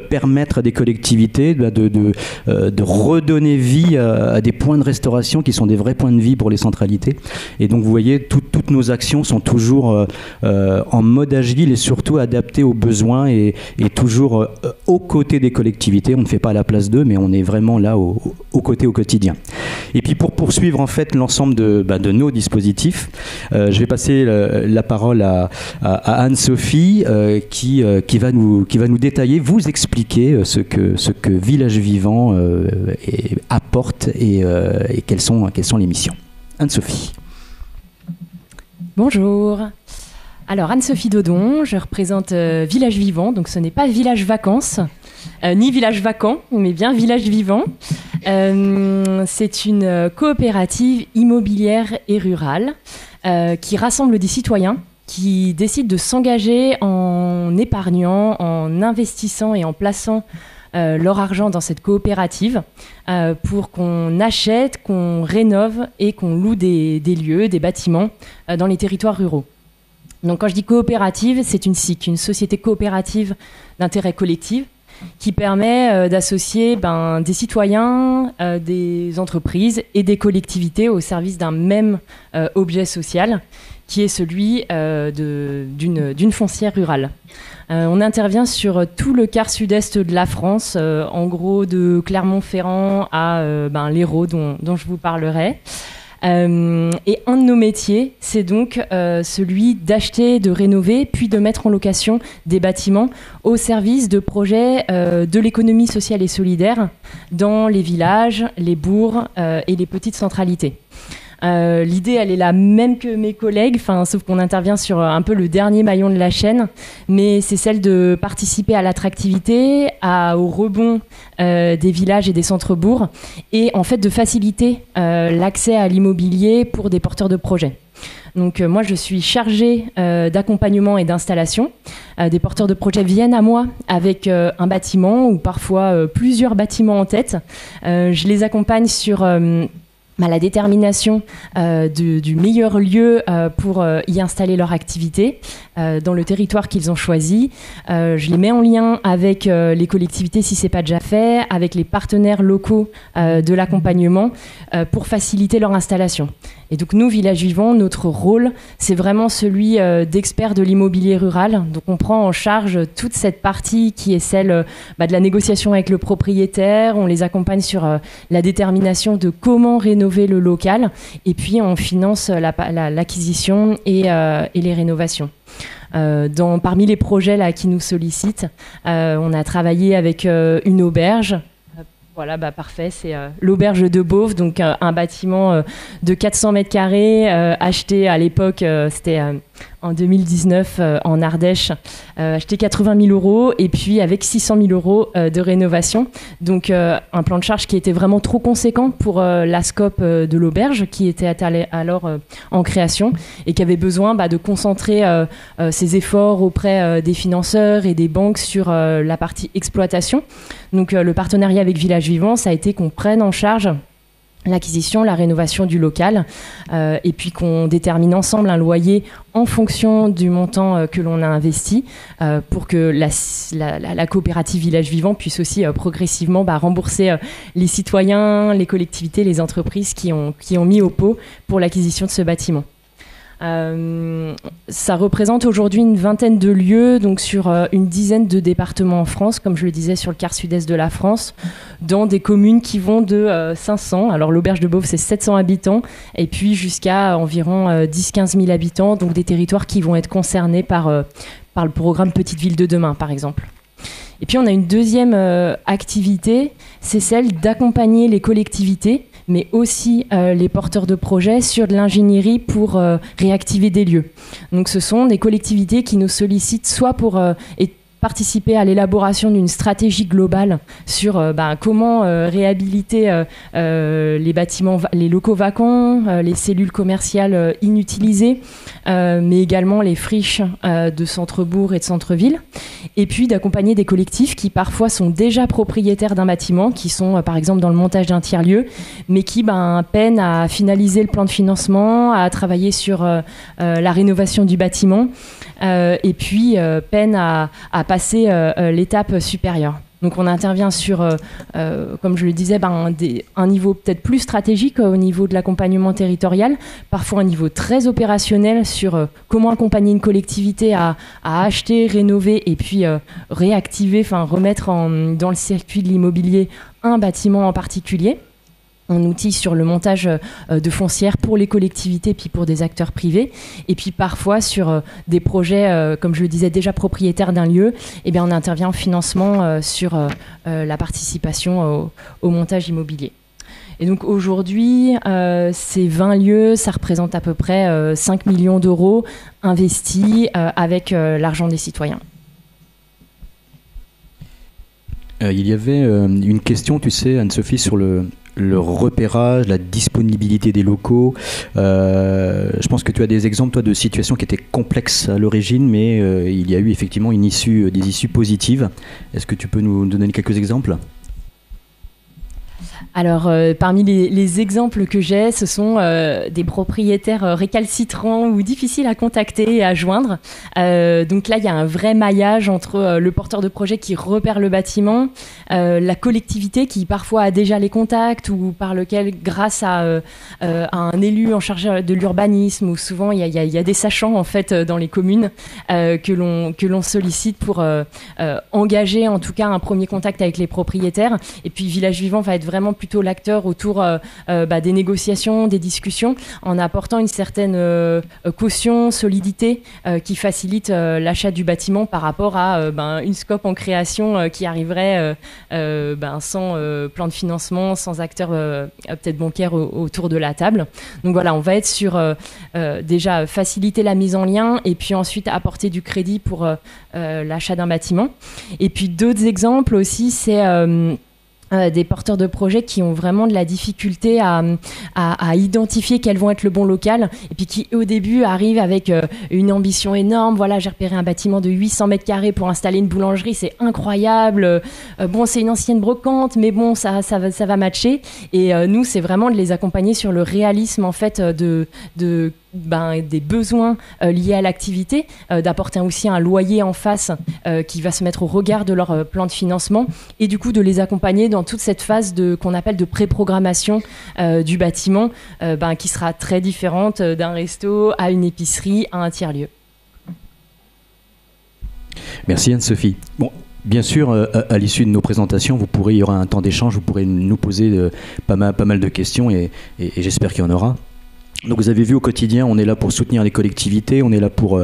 permettre à des collectivités de redonner vie à des points de restauration qui sont des vrais points de vie pour les centralités. Et donc vous voyez, toutes nos actions sont toujours en mode agile et surtout adapté aux besoins et toujours aux côtés des collectivités. On ne fait pas à la place d'eux, mais on est vraiment là aux côtés au quotidien. Et puis pour poursuivre en fait l'ensemble de nos dispositifs, je vais passer la parole à Anne-Sophie qui va nous détailler, vous expliquer ce que Village Vivant apporte et quelles sont les missions. Anne-Sophie. Bonjour. Alors Anne-Sophie Dodon, je représente Village Vivant, donc ce n'est pas Village Vacances, ni Village Vacant, mais bien Village Vivant. C'est une coopérative immobilière et rurale qui rassemble des citoyens qui décident de s'engager en épargnant, en investissant et en plaçant leur argent dans cette coopérative pour qu'on achète, qu'on rénove et qu'on loue des lieux, des bâtiments dans les territoires ruraux. Donc quand je dis coopérative, c'est une SIC, une société coopérative d'intérêt collectif, qui permet d'associer des citoyens, des entreprises et des collectivités au service d'un même objet social, qui est celui d'une foncière rurale. On intervient sur tout le quart sud-est de la France, en gros de Clermont-Ferrand à l'Hérault dont je vous parlerai. Et un de nos métiers, c'est donc celui d'acheter, de rénover, puis de mettre en location des bâtiments au service de projets de l'économie sociale et solidaire dans les villages, les bourgs et les petites centralités. L'idée, elle est la même que mes collègues, sauf qu'on intervient sur un peu le dernier maillon de la chaîne, mais c'est celle de participer à l'attractivité, au rebond des villages et des centres-bourgs, et en fait de faciliter l'accès à l'immobilier pour des porteurs de projets. Donc moi, je suis chargée d'accompagnement et d'installation. Des porteurs de projets viennent à moi avec un bâtiment ou parfois plusieurs bâtiments en tête. Je les accompagne sur la détermination du meilleur lieu pour y installer leur activité dans le territoire qu'ils ont choisi. Je les mets en lien avec les collectivités si ce n'est pas déjà fait, avec les partenaires locaux de l'accompagnement pour faciliter leur installation. Et donc nous, Village Vivant, notre rôle, c'est vraiment celui d'expert de l'immobilier rural. Donc on prend en charge toute cette partie qui est celle de la négociation avec le propriétaire. On les accompagne sur la détermination de comment rénover le local. Et puis on finance l'acquisition et les rénovations. Parmi les projets là, qui nous sollicitent, on a travaillé avec une auberge. Voilà, parfait, c'est l'auberge de Beauve, donc un bâtiment de 400 mètres carrés, acheté à l'époque, c'était en 2019 en Ardèche, acheté 80 000 € et puis avec 600 000 € de rénovation. Donc un plan de charge qui était vraiment trop conséquent pour la scope de l'auberge qui était alors en création et qui avait besoin de concentrer ses efforts auprès des financeurs et des banques sur la partie exploitation. Donc le partenariat avec Village Vivant, ça a été qu'on prenne en charge l'acquisition, la rénovation du local et puis qu'on détermine ensemble un loyer en fonction du montant que l'on a investi pour que la coopérative Village Vivant puisse aussi progressivement rembourser les citoyens, les collectivités, les entreprises qui ont mis au pot pour l'acquisition de ce bâtiment. Ça représente aujourd'hui une vingtaine de lieux, donc sur une dizaine de départements en France, comme je le disais, sur le quart sud-est de la France, dans des communes qui vont de 500, alors l'auberge de Beauve c'est 700 habitants, et puis jusqu'à environ 10-15 000 habitants, donc des territoires qui vont être concernés par le programme Petite Ville de demain, par exemple. Et puis on a une deuxième activité, c'est celle d'accompagner les collectivités, mais aussi les porteurs de projets sur de l'ingénierie pour réactiver des lieux. Donc ce sont des collectivités qui nous sollicitent soit pour participer à l'élaboration d'une stratégie globale sur comment réhabiliter les bâtiments, les locaux vacants, les cellules commerciales inutilisées, mais également les friches de centre-bourg et de centre-ville. Et puis d'accompagner des collectifs qui parfois sont déjà propriétaires d'un bâtiment, qui sont par exemple dans le montage d'un tiers-lieu, mais qui peinent à finaliser le plan de financement, à travailler sur la rénovation du bâtiment, et puis peinent à passer l'étape supérieure. Donc on intervient sur, comme je le disais, un niveau peut-être plus stratégique au niveau de l'accompagnement territorial, parfois un niveau très opérationnel sur comment accompagner une collectivité à acheter, rénover et puis réactiver, remettre dans le circuit de l'immobilier un bâtiment en particulier. On outille sur le montage de foncières pour les collectivités puis pour des acteurs privés et puis parfois sur des projets comme je le disais déjà propriétaires d'un lieu, on intervient en financement sur la participation au montage immobilier. Et donc aujourd'hui, ces 20 lieux, ça représente à peu près 5 millions d'euros investis avec l'argent des citoyens. Il y avait une question, tu sais, Anne-Sophie, sur le repérage, la disponibilité des locaux. Je pense que tu as des exemples, toi, de situations qui étaient complexes à l'origine, mais il y a eu effectivement des issues positives. Est-ce que tu peux nous donner quelques exemples ? Alors, parmi les exemples que j'ai, ce sont des propriétaires récalcitrants ou difficiles à contacter et à joindre. Donc là, il y a un vrai maillage entre le porteur de projet qui repère le bâtiment, la collectivité qui parfois a déjà les contacts ou par lequel, grâce à un élu en charge de l'urbanisme, ou souvent il y a des sachants en fait dans les communes que l'on sollicite pour engager en tout cas un premier contact avec les propriétaires. Et puis Village Vivant va être vraiment plutôt l'acteur autour des négociations, des discussions, en apportant une certaine caution, solidité qui facilite l'achat du bâtiment par rapport à une scope en création qui arriverait sans plan de financement, sans acteur peut-être bancaire autour de la table. Donc voilà, on va être sur déjà faciliter la mise en lien et puis ensuite apporter du crédit pour l'achat d'un bâtiment. Et puis d'autres exemples aussi, c'est des porteurs de projets qui ont vraiment de la difficulté à identifier quels vont être le bon local, et puis qui au début arrivent avec une ambition énorme. Voilà, j'ai repéré un bâtiment de 800 mètres carrés pour installer une boulangerie, c'est incroyable. Bon, c'est une ancienne brocante, mais bon, ça va matcher. Et nous, c'est vraiment de les accompagner sur le réalisme en fait des besoins liés à l'activité, d'apporter aussi un loyer en face qui va se mettre au regard de leur plan de financement, et du coup de les accompagner dans toute cette phase qu'on appelle de pré-programmation du bâtiment, qui sera très différente d'un resto à une épicerie à un tiers-lieu. Merci Anne-Sophie. Bon, bien sûr, à l'issue de nos présentations, il y aura un temps d'échange, vous pourrez nous poser pas mal de questions, et j'espère qu'il y en aura. Donc vous avez vu, au quotidien, on est là pour soutenir les collectivités, on est là pour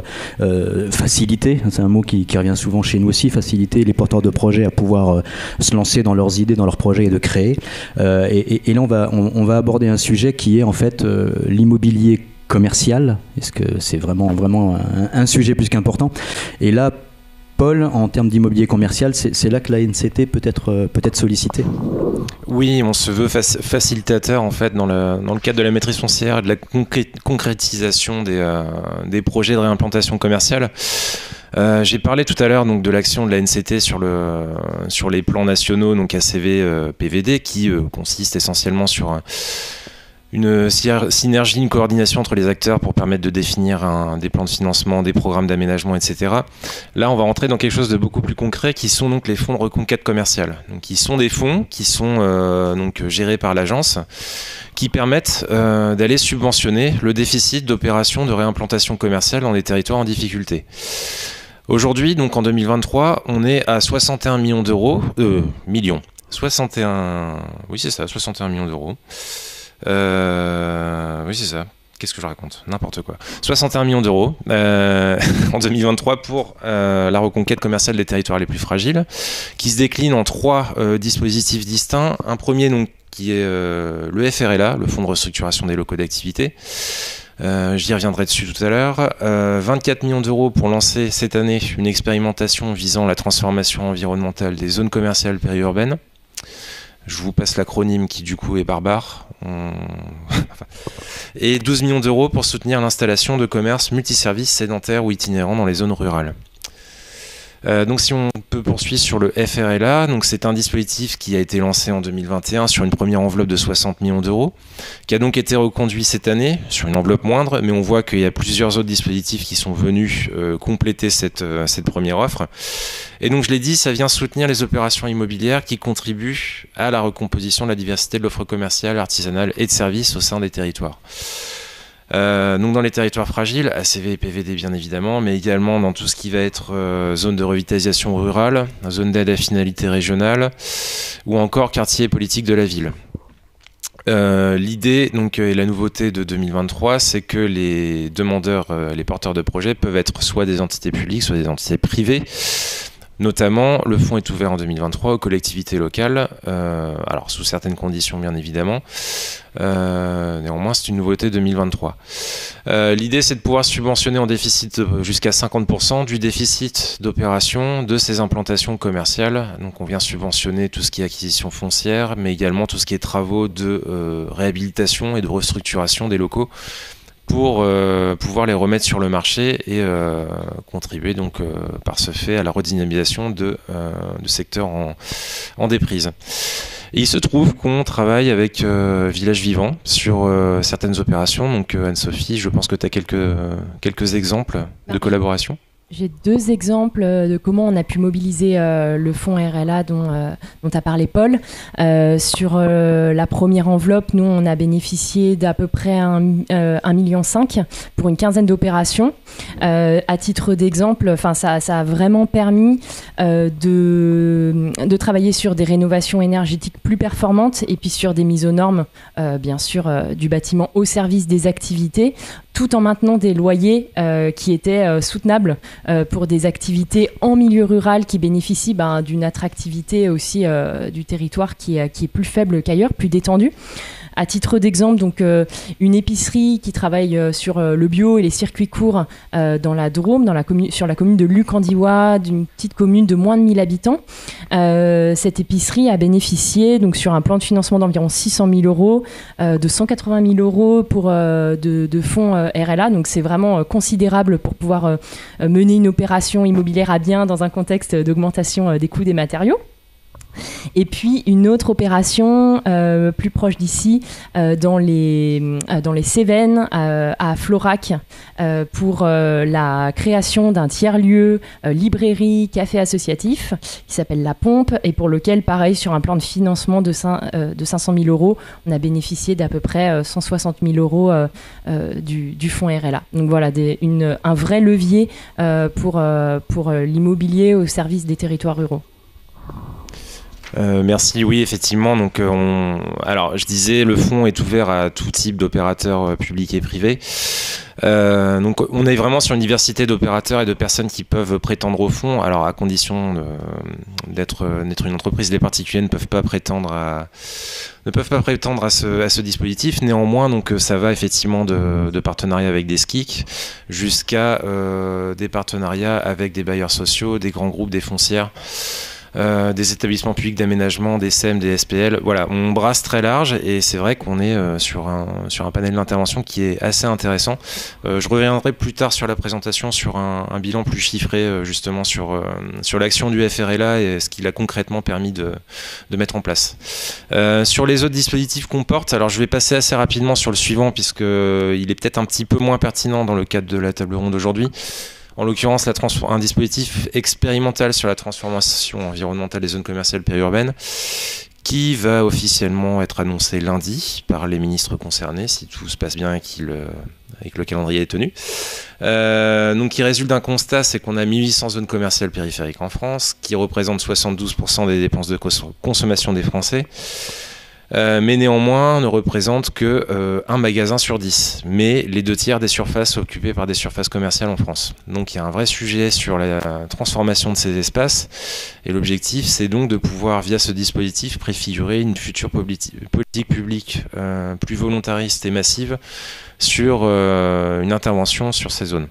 faciliter, c'est un mot qui revient souvent chez nous aussi, faciliter les porteurs de projets à pouvoir se lancer dans leurs idées, dans leurs projets, et de créer. Et là, on va aborder un sujet qui est en fait l'immobilier commercial. Est-ce que c'est vraiment un sujet plus qu'important? Et là, Paul, en termes d'immobilier commercial, c'est là que l'ANCT peut être sollicitée. Oui, on se veut facilitateur en fait dans le cadre de la maîtrise foncière et de la concrétisation des projets de réimplantation commerciale. J'ai parlé tout à l'heure donc de l'action de l'ANCT sur les plans nationaux, donc ACV, PVD, qui consiste essentiellement sur une synergie, une coordination entre les acteurs pour permettre de définir des plans de financement, des programmes d'aménagement, etc. Là, on va rentrer dans quelque chose de beaucoup plus concret, qui sont donc les fonds de reconquête commerciale. Donc, qui sont des fonds qui sont donc gérés par l'agence, qui permettent d'aller subventionner le déficit d'opérations de réimplantation commerciale dans des territoires en difficulté. Aujourd'hui, donc en 2023, on est à 61 millions d'euros. 61 millions d'euros. Oui, c'est ça. Qu'est-ce que je raconte? N'importe quoi. 61 millions d'euros en 2023 pour la reconquête commerciale des territoires les plus fragiles, qui se décline en 3 dispositifs distincts. Un premier, donc, qui est le FRLA, le Fonds de restructuration des locaux d'activité. J'y reviendrai dessus tout à l'heure. 24 millions d'euros pour lancer cette année une expérimentation visant la transformation environnementale des zones commerciales périurbaines. Je vous passe l'acronyme qui du coup est barbare. Et 12 millions d'euros pour soutenir l'installation de commerces multiservices sédentaires ou itinérants dans les zones rurales. Donc si on peut poursuivre sur le FRLA, donc c'est un dispositif qui a été lancé en 2021 sur une première enveloppe de 60 millions d'euros, qui a donc été reconduit cette année sur une enveloppe moindre, mais on voit qu'il y a plusieurs autres dispositifs qui sont venus compléter cette première offre. Et donc je l'ai dit, ça vient soutenir les opérations immobilières qui contribuent à la recomposition de la diversité de l'offre commerciale, artisanale et de services au sein des territoires. Donc dans les territoires fragiles, ACV et PVD bien évidemment, mais également dans tout ce qui va être zone de revitalisation rurale, zone d'aide à finalité régionale, ou encore quartier politique de la ville. L'idée donc, et la nouveauté de 2023, c'est que les demandeurs, les porteurs de projets peuvent être soit des entités publiques, soit des entités privées. Notamment, le fonds est ouvert en 2023 aux collectivités locales, alors sous certaines conditions bien évidemment. Néanmoins, c'est une nouveauté 2023. L'idée, c'est de pouvoir subventionner en déficit jusqu'à 50% du déficit d'opération de ces implantations commerciales. Donc on vient subventionner tout ce qui est acquisition foncière, mais également tout ce qui est travaux de réhabilitation et de restructuration des locaux, pour pouvoir les remettre sur le marché et contribuer donc par ce fait à la redynamisation de secteurs en déprise. Et il se trouve qu'on travaille avec Village Vivant sur certaines opérations. Donc Anne-Sophie, je pense que tu as quelques exemples de collaboration. J'ai 2 exemples de comment on a pu mobiliser le fonds RLA dont a parlé Paul. Sur la première enveloppe, nous, on a bénéficié d'à peu près 1,5 million pour une quinzaine d'opérations. À titre d'exemple, ça a vraiment permis de travailler sur des rénovations énergétiques plus performantes et puis sur des mises aux normes, bien sûr, du bâtiment au service des activités, tout en maintenant des loyers qui étaient soutenables pour des activités en milieu rural qui bénéficient d'une attractivité aussi du territoire qui est plus faible qu'ailleurs, plus détendue. À titre d'exemple, donc une épicerie qui travaille sur le bio et les circuits courts dans la Drôme, sur la commune de Lucandiwa, d'une petite commune de moins de 1000 habitants. Cette épicerie a bénéficié donc sur un plan de financement d'environ 600 000 euros, de 180 000 euros de fonds RLA. Donc c'est vraiment considérable pour pouvoir mener une opération immobilière à bien dans un contexte d'augmentation des coûts des matériaux. Et puis une autre opération plus proche d'ici, dans les Cévennes, à Florac, pour la création d'un tiers-lieu, librairie, café associatif, qui s'appelle La Pompe, et pour lequel, pareil, sur un plan de financement de 500 000 euros, on a bénéficié d'à peu près 160 000 euros du fonds RLA. Donc voilà, un vrai levier pour l'immobilier au service des territoires ruraux. Merci, oui, effectivement. Donc, alors, je disais, le fonds est ouvert à tout type d'opérateurs publics et privés. Donc, on est vraiment sur une diversité d'opérateurs et de personnes qui peuvent prétendre au fonds. Alors, à condition d'être une entreprise, les particuliers ne peuvent pas prétendre à ce dispositif. Néanmoins, donc, ça va effectivement de partenariats avec des SCIC jusqu'à des partenariats avec des bailleurs sociaux, des grands groupes, des foncières. Des établissements publics d'aménagement, des SEM, des SPL. Voilà, on brasse très large et c'est vrai qu'on est sur un panel d'intervention qui est assez intéressant. Je reviendrai plus tard sur la présentation sur un bilan plus chiffré justement sur l'action du FRLA et ce qu'il a concrètement permis de mettre en place. Sur les autres dispositifs qu'on porte, alors je vais passer assez rapidement sur le suivant puisqu'il est peut-être un petit peu moins pertinent dans le cadre de la table ronde d'aujourd'hui. En l'occurrence, un dispositif expérimental sur la transformation environnementale des zones commerciales périurbaines qui va officiellement être annoncé lundi par les ministres concernés, si tout se passe bien et que le calendrier est tenu. Donc, qui résulte d'un constat, c'est qu'on a 1800 zones commerciales périphériques en France, qui représentent 72% des dépenses de consommation des Français. Mais néanmoins ne représente que un magasin sur 10, mais les 2/3 des surfaces occupées par des surfaces commerciales en France. Donc il y a un vrai sujet sur la transformation de ces espaces, et l'objectif c'est donc de pouvoir, via ce dispositif, préfigurer une future politique publique plus volontariste et massive sur une intervention sur ces zones.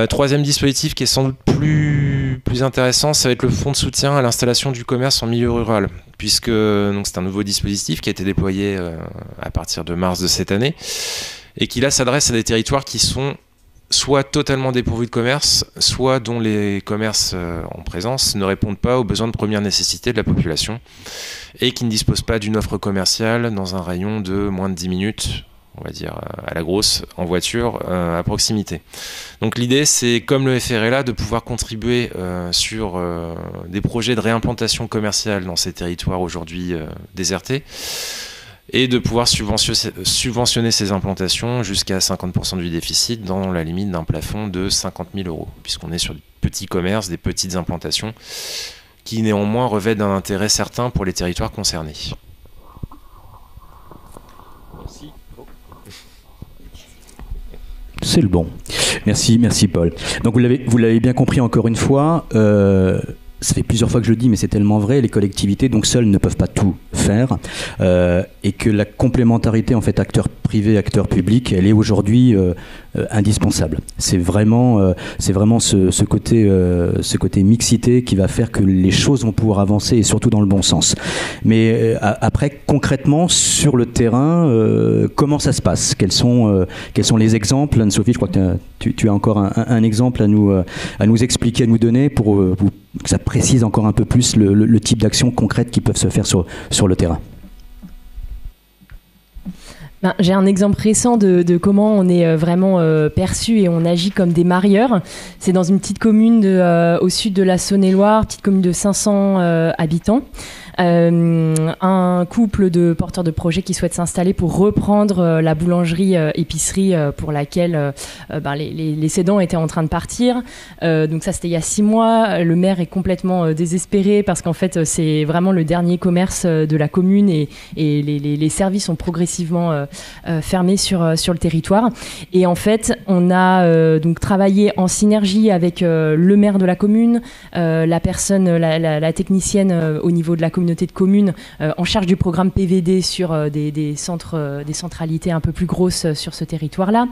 Troisième dispositif qui est sans doute plus intéressant, ça va être le fonds de soutien à l'installation du commerce en milieu rural, puisque donc, c'est un nouveau dispositif qui a été déployé à partir de mars de cette année, et qui là s'adresse à des territoires qui sont soit totalement dépourvus de commerce, soit dont les commerces en présence ne répondent pas aux besoins de première nécessité de la population, et qui ne disposent pas d'une offre commerciale dans un rayon de moins de 10 minutes, on va dire à la grosse, en voiture, à proximité. Donc l'idée, c'est, comme le FRLA, de pouvoir contribuer sur des projets de réimplantation commerciale dans ces territoires aujourd'hui désertés, et de pouvoir subventionner ces implantations jusqu'à 50% du déficit dans la limite d'un plafond de 50 000 euros, puisqu'on est sur des petits commerces, des petites implantations, qui néanmoins revêtent d'un intérêt certain pour les territoires concernés. C'est le bon. Merci Paul. Donc vous l'avez bien compris encore une fois, ça fait plusieurs fois que je le dis, mais c'est tellement vrai, les collectivités donc seules ne peuvent pas tout faire, et que la complémentarité en fait acteurs privés, acteurs publics, elle est aujourd'hui indispensable. C'est vraiment ce côté mixité qui va faire que les choses vont pouvoir avancer, et surtout dans le bon sens. Mais après, concrètement, sur le terrain, comment ça se passe ? Quels sont les exemples ? Anne-Sophie, je crois que tu as encore un exemple à nous expliquer, à nous donner pour que ça précise encore un peu plus le type d'actions concrètes qui peuvent se faire sur le terrain. J'ai un exemple récent de comment on est vraiment perçu et on agit comme des marieurs. C'est dans une petite commune au sud de la Saône-et-Loire, petite commune de 500 habitants. Un couple de porteurs de projets qui souhaitent s'installer pour reprendre la boulangerie-épicerie pour laquelle les cédants étaient en train de partir. Donc ça, c'était il y a 6 mois. Le maire est complètement désespéré parce qu'en fait, c'est vraiment le dernier commerce de la commune et les services ont progressivement fermé sur le territoire. Et en fait, on a donc travaillé en synergie avec le maire de la commune, la technicienne au niveau de la communauté communauté de communes en charge du programme PVD sur des centralités un peu plus grosses sur ce territoire-là.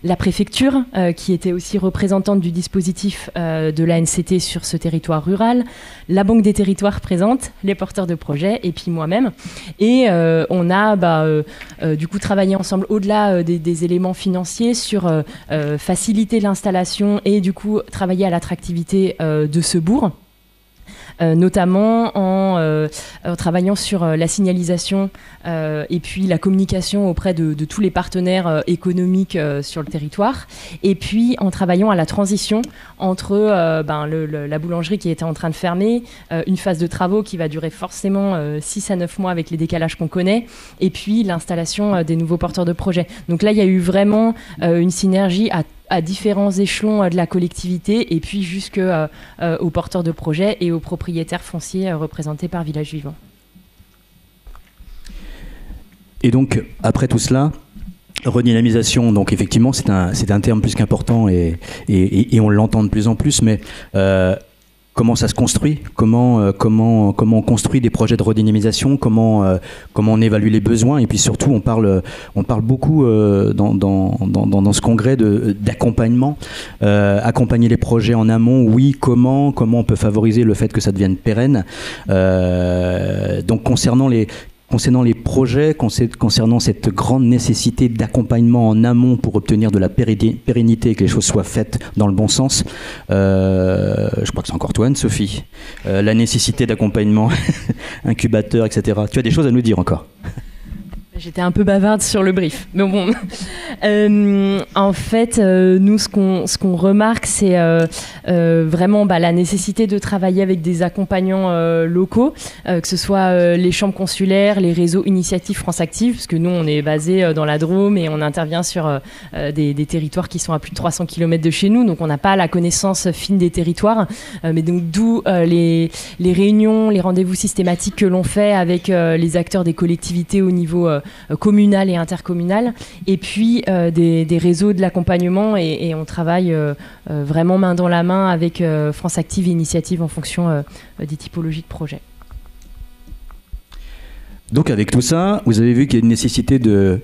La préfecture, qui était aussi représentante du dispositif de l'ANCT sur ce territoire rural. La Banque des territoires présente, les porteurs de projets, et puis moi-même. Et on a du coup travaillé ensemble au-delà des éléments financiers sur faciliter l'installation et du coup travailler à l'attractivité de ce bourg. Notamment en travaillant sur la signalisation et puis la communication auprès de tous les partenaires économiques sur le territoire, et puis en travaillant à la transition entre la boulangerie qui était en train de fermer, une phase de travaux qui va durer forcément 6 à 9 mois avec les décalages qu'on connaît, et puis l'installation des nouveaux porteurs de projets. Donc là, il y a eu vraiment une synergie à différents échelons de la collectivité et puis jusqu'aux porteurs de projets et aux propriétaires fonciers représentés par Village Vivant. Et donc, après tout cela, redynamisation, donc effectivement, c'est un terme plus qu'important et on l'entend de plus en plus, mais comment ça se construit ? Comment on construit des projets de redynamisation ? Comment on évalue les besoins ? Et puis surtout, on parle beaucoup dans ce congrès d'accompagnement, accompagner les projets en amont. Oui, comment on peut favoriser le fait que ça devienne pérenne. Donc concernant les projets, concernant cette grande nécessité d'accompagnement en amont pour obtenir de la pérennité et que les choses soient faites dans le bon sens, je crois que c'est encore toi, Anne-Sophie, la nécessité d'accompagnement, incubateur, etc. Tu as des choses à nous dire encore ? J'étais un peu bavarde sur le brief, mais bon. En fait, nous, ce qu'on remarque, c'est vraiment la nécessité de travailler avec des accompagnants locaux, que ce soit les chambres consulaires, les réseaux Initiative France Active, parce que nous, on est basé dans la Drôme et on intervient sur des territoires qui sont à plus de 300 km de chez nous, donc on n'a pas la connaissance fine des territoires, mais donc d'où les réunions, les rendez-vous systématiques que l'on fait avec les acteurs des collectivités au niveau communal et intercommunal, et puis des réseaux de l'accompagnement, et on travaille vraiment main dans la main avec France Active et Initiative en fonction des typologies de projets. Donc avec tout ça, vous avez vu qu'il y a une nécessité de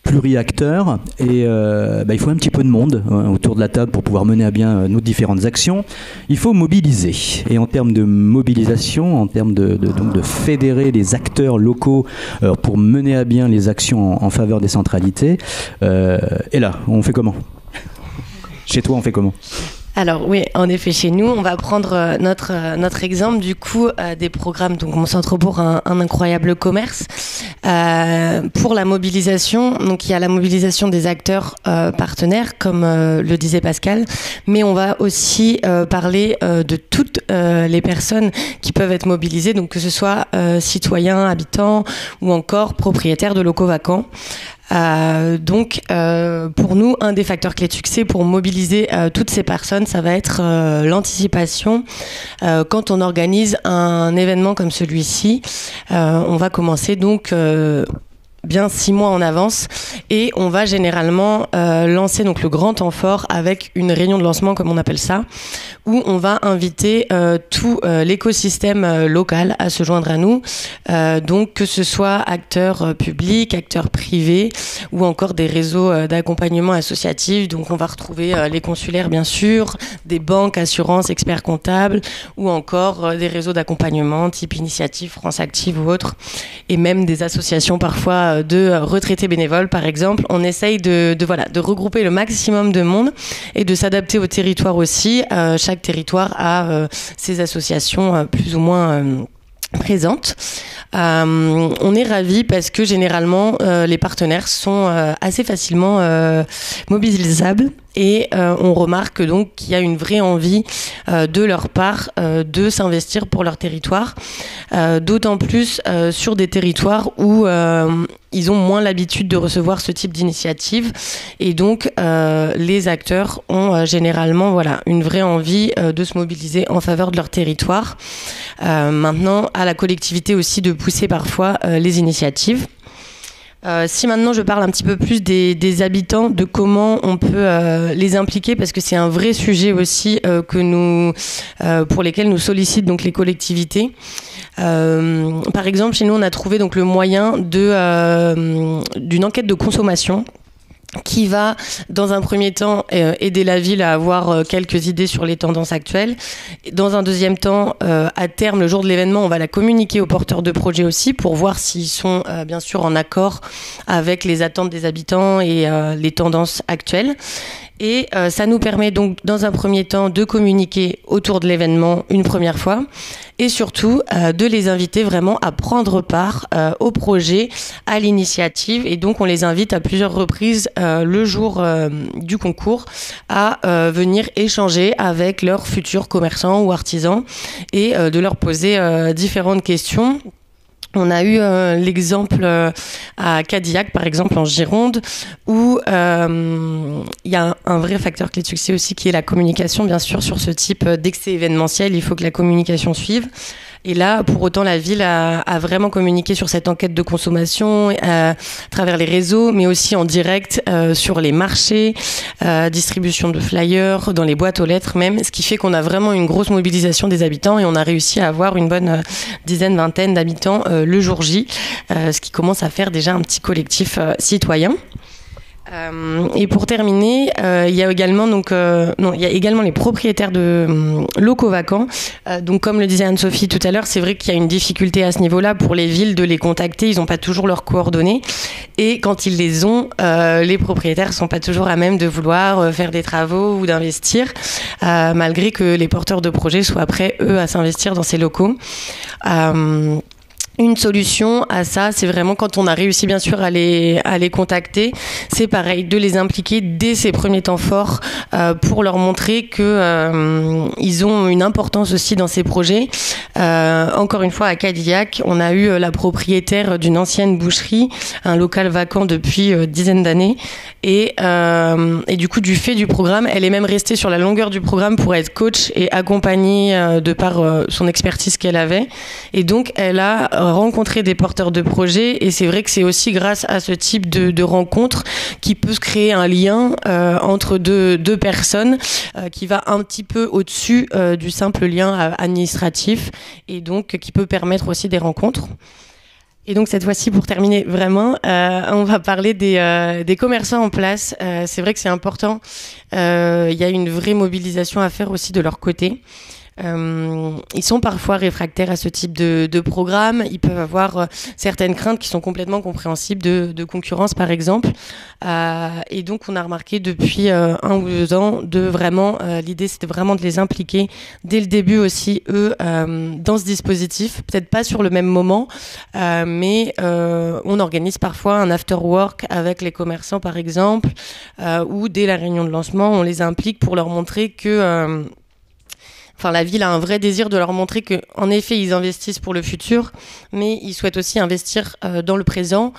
pluri-acteurs et il faut un petit peu de monde autour de la table pour pouvoir mener à bien nos différentes actions. Il faut mobiliser, et en termes de mobilisation, en termes donc de fédérer les acteurs locaux pour mener à bien les actions en faveur des centralités. Et là, on fait comment ? Chez toi, on fait comment ? Alors oui, en effet, chez nous, on va prendre notre exemple du coup des programmes. Donc mon centre bourg, un incroyable commerce. Pour la mobilisation, donc il y a la mobilisation des acteurs partenaires, comme le disait Pascal, mais on va aussi parler de toutes les personnes qui peuvent être mobilisées, donc que ce soit citoyens, habitants ou encore propriétaires de locaux vacants. Donc pour nous, un des facteurs clés de succès pour mobiliser toutes ces personnes, ça va être l'anticipation. Quand on organise un événement comme celui-ci, on va commencer donc bien 6 mois en avance, et on va généralement lancer donc le grand temps fort avec une réunion de lancement, comme on appelle ça, où on va inviter tout l'écosystème local à se joindre à nous, donc que ce soit acteurs publics, acteurs privés ou encore des réseaux d'accompagnement associatif. Donc on va retrouver les consulaires bien sûr, des banques, assurances, experts comptables ou encore des réseaux d'accompagnement type Initiative, France Active ou autres, et même des associations parfois de retraités bénévoles par exemple. On essaye de regrouper le maximum de monde et de s'adapter au territoire aussi. Chaque territoire a ses associations plus ou moins présentes. On est ravis parce que généralement les partenaires sont assez facilement mobilisables, et on remarque donc qu'il y a une vraie envie de leur part de s'investir pour leur territoire, d'autant plus sur des territoires où ils ont moins l'habitude de recevoir ce type d'initiative, et donc les acteurs ont généralement une vraie envie de se mobiliser en faveur de leur territoire. Maintenant, à la collectivité aussi de pousser parfois les initiatives. Si maintenant je parle un petit peu plus des habitants, de comment on peut les impliquer, parce que c'est un vrai sujet aussi pour lesquels nous sollicitent donc les collectivités. Par exemple, chez nous, on a trouvé donc le moyen d'une enquête de consommation qui va, dans un premier temps, aider la ville à avoir quelques idées sur les tendances actuelles. Dans un deuxième temps, à terme, le jour de l'événement, on va la communiquer aux porteurs de projets aussi pour voir s'ils sont bien sûr en accord avec les attentes des habitants et les tendances actuelles. Et ça nous permet donc, dans un premier temps, de communiquer autour de l'événement une première fois et surtout de les inviter vraiment à prendre part au projet, à l'initiative. Et donc, on les invite à plusieurs reprises le jour du concours à venir échanger avec leurs futurs commerçants ou artisans et de leur poser différentes questions. On a eu l'exemple à Cadillac, par exemple, en Gironde, où il y a un vrai facteur clé de succès aussi, qui est la communication, bien sûr, sur ce type d'excès événementiel. Il faut que la communication suive. Et là, pour autant, la ville a vraiment communiqué sur cette enquête de consommation à travers les réseaux, mais aussi en direct sur les marchés, distribution de flyers, dans les boîtes aux lettres même, ce qui fait qu'on a vraiment une grosse mobilisation des habitants et on a réussi à avoir une bonne vingtaine d'habitants le jour J, ce qui commence à faire déjà un petit collectif citoyen. Et pour terminer, il y a également les propriétaires de locaux vacants. Donc comme le disait Anne-Sophie tout à l'heure, c'est vrai qu'il y a une difficulté à ce niveau-là pour les villes de les contacter. Ils n'ont pas toujours leurs coordonnées et quand ils les ont, les propriétaires sont pas toujours à même de vouloir faire des travaux ou d'investir, malgré que les porteurs de projets soient prêts eux à s'investir dans ces locaux. Une solution à ça, c'est vraiment quand on a réussi bien sûr à les contacter, c'est pareil, de les impliquer dès ces premiers temps forts pour leur montrer que ils ont une importance aussi dans ces projets. Encore une fois, à Cadillac, on a eu la propriétaire d'une ancienne boucherie, un local vacant depuis dizaines d'années, et du coup, du fait du programme, elle est même restée sur la longueur du programme pour être coach et accompagnée de par son expertise qu'elle avait. Et donc, elle a rencontrer des porteurs de projets et c'est vrai que c'est aussi grâce à ce type de rencontre qui peut se créer un lien entre deux personnes qui va un petit peu au-dessus du simple lien administratif et donc qui peut permettre aussi des rencontres. Et donc cette fois-ci, pour terminer vraiment, on va parler des commerçants en place. C'est vrai que c'est important. Il y a une vraie mobilisation à faire aussi de leur côté. Ils sont parfois réfractaires à ce type de programme. Ils peuvent avoir certaines craintes qui sont complètement compréhensibles de concurrence, par exemple. Et donc, on a remarqué depuis 1 ou 2 ans l'idée, c'était vraiment de les impliquer dès le début aussi, eux, dans ce dispositif. Peut-être pas sur le même moment, mais on organise parfois un after-work avec les commerçants, par exemple, ou dès la réunion de lancement, on les implique pour leur montrer que... la ville a un vrai désir de leur montrer qu'en effet, ils investissent pour le futur, mais ils souhaitent aussi investir dans le présent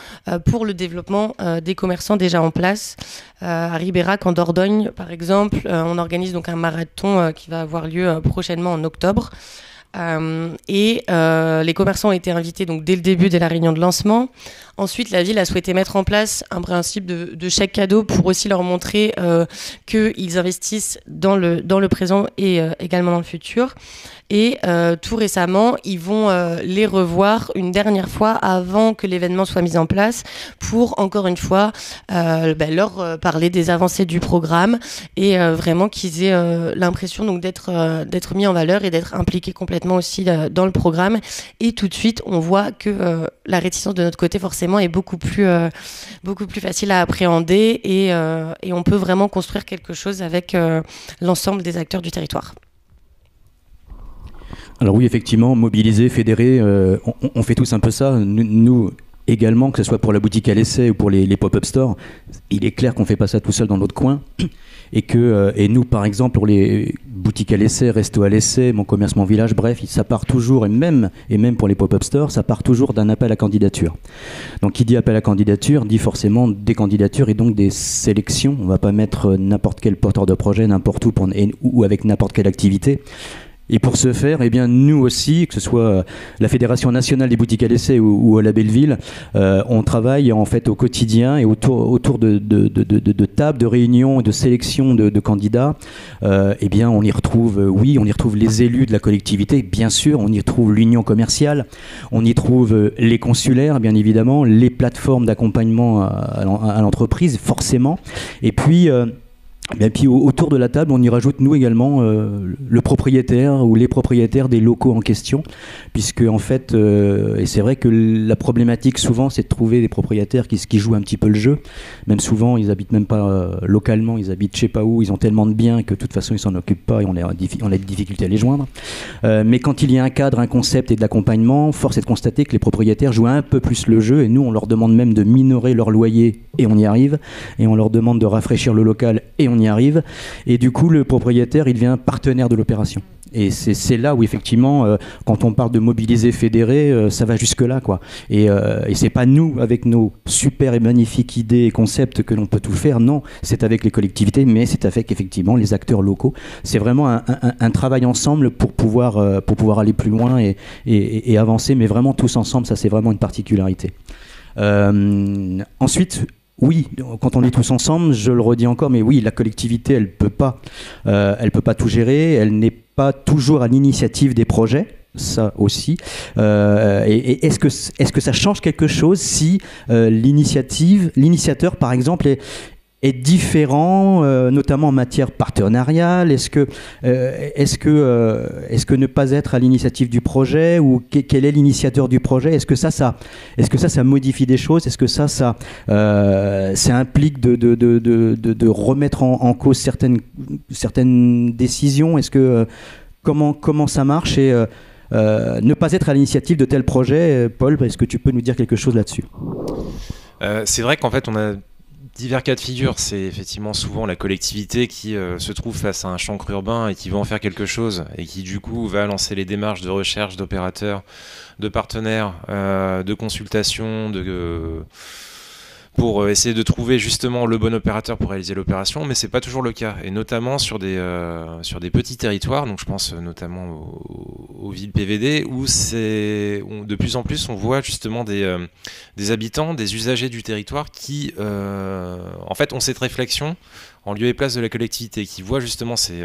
pour le développement des commerçants déjà en place. À Ribérac, en Dordogne, par exemple, on organise donc un marathon qui va avoir lieu prochainement en octobre. Les commerçants ont été invités donc dès le début de la réunion de lancement. Ensuite, la ville a souhaité mettre en place un principe de chèque cadeau pour aussi leur montrer qu'ils investissent dans le présent et également dans le futur. Et tout récemment, ils vont les revoir une dernière fois avant que l'événement soit mis en place pour, encore une fois, leur parler des avancées du programme et vraiment qu'ils aient l'impression donc d'être mis en valeur et d'être impliqués complètement aussi dans le programme. Et tout de suite, on voit que la réticence de notre côté, forcément, est beaucoup plus facile à appréhender et on peut vraiment construire quelque chose avec l'ensemble des acteurs du territoire. Alors oui, effectivement, mobiliser, fédérer, on fait tous un peu ça. Nous également, que ce soit pour la boutique à l'essai ou pour les pop-up stores, il est clair qu'on ne fait pas ça tout seul dans notre coin. Et nous, par exemple, pour les boutiques à l'essai, resto à l'essai, mon commerce, mon village, bref, ça part toujours, et même pour les pop-up stores, ça part toujours d'un appel à candidature. Donc qui dit appel à candidature, dit forcément des candidatures et donc des sélections. On ne va pas mettre n'importe quel porteur de projet, n'importe où, ou avec n'importe quelle activité. Et pour ce faire, eh bien, nous aussi, que ce soit la Fédération nationale des boutiques à l'essai ou à la Belleville, on travaille en fait au quotidien et autour de tables, de réunions, de sélections de candidats. Eh bien, on y retrouve les élus de la collectivité, bien sûr, on y retrouve l'union commerciale, on y trouve les consulaires, bien évidemment, les plateformes d'accompagnement à l'entreprise, forcément. Et puis autour de la table, on y rajoute nous également le propriétaire ou les propriétaires des locaux en question, puisque en fait, et c'est vrai que la problématique souvent, c'est de trouver des propriétaires qui jouent un petit peu le jeu. Même souvent, ils habitent même pas localement, ils habitent je sais pas où, ils ont tellement de biens que de toute façon, ils s'en occupent pas et on a des difficultés à les joindre. Mais quand il y a un cadre, un concept et de l'accompagnement, force est de constater que les propriétaires jouent un peu plus le jeu et nous, on leur demande même de minorer leur loyer et on y arrive, et on leur demande de rafraîchir le local et on y arrive, et du coup le propriétaire il devient partenaire de l'opération. Et c'est là où effectivement quand on parle de mobiliser, fédérer, ça va jusque là quoi. Et c'est pas nous avec nos super et magnifiques idées et concepts que l'on peut tout faire, non, c'est avec les collectivités, mais c'est avec effectivement les acteurs locaux. C'est vraiment un travail ensemble pour pouvoir aller plus loin et avancer, mais vraiment tous ensemble, ça c'est vraiment une particularité. Ensuite, oui, quand on est tous ensemble, je le redis encore, mais oui, la collectivité, elle peut pas tout gérer, elle n'est pas toujours à l'initiative des projets. Ça aussi. Et est-ce que ça change quelque chose si l'initiateur, par exemple, est différent, notamment en matière partenariale? Est-ce que ne pas être à l'initiative du projet, ou quel est l'initiateur du projet? Est-ce que ça modifie des choses? Est-ce que ça implique de remettre en cause certaines décisions? Est-ce que comment ça marche? Et ne pas être à l'initiative de tel projet, Paul, est-ce que tu peux nous dire quelque chose là-dessus? C'est vrai qu'en fait on a divers cas de figure. C'est effectivement souvent la collectivité qui se trouve face à un chancre urbain et qui va en faire quelque chose et qui du coup va lancer les démarches de recherche d'opérateurs, de partenaires, de consultation, pour essayer de trouver justement le bon opérateur pour réaliser l'opération, mais c'est pas toujours le cas, et notamment sur des petits territoires. Donc je pense notamment aux villes PVD où de plus en plus on voit justement des habitants, des usagers du territoire qui en fait ont cette réflexion en lieu et place de la collectivité, qui voit justement ces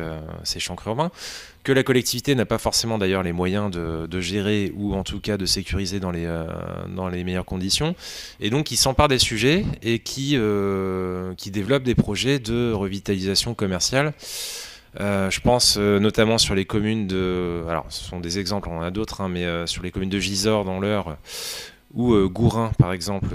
chancres urbains que la collectivité n'a pas forcément d'ailleurs les moyens de gérer, ou en tout cas de sécuriser dans les meilleures conditions, et donc qui s'emparent des sujets et qui développent des projets de revitalisation commerciale. Je pense notamment sur les communes alors ce sont des exemples, on en a d'autres, hein, mais sur les communes de Gisors dans l'Eure, ou Gourin par exemple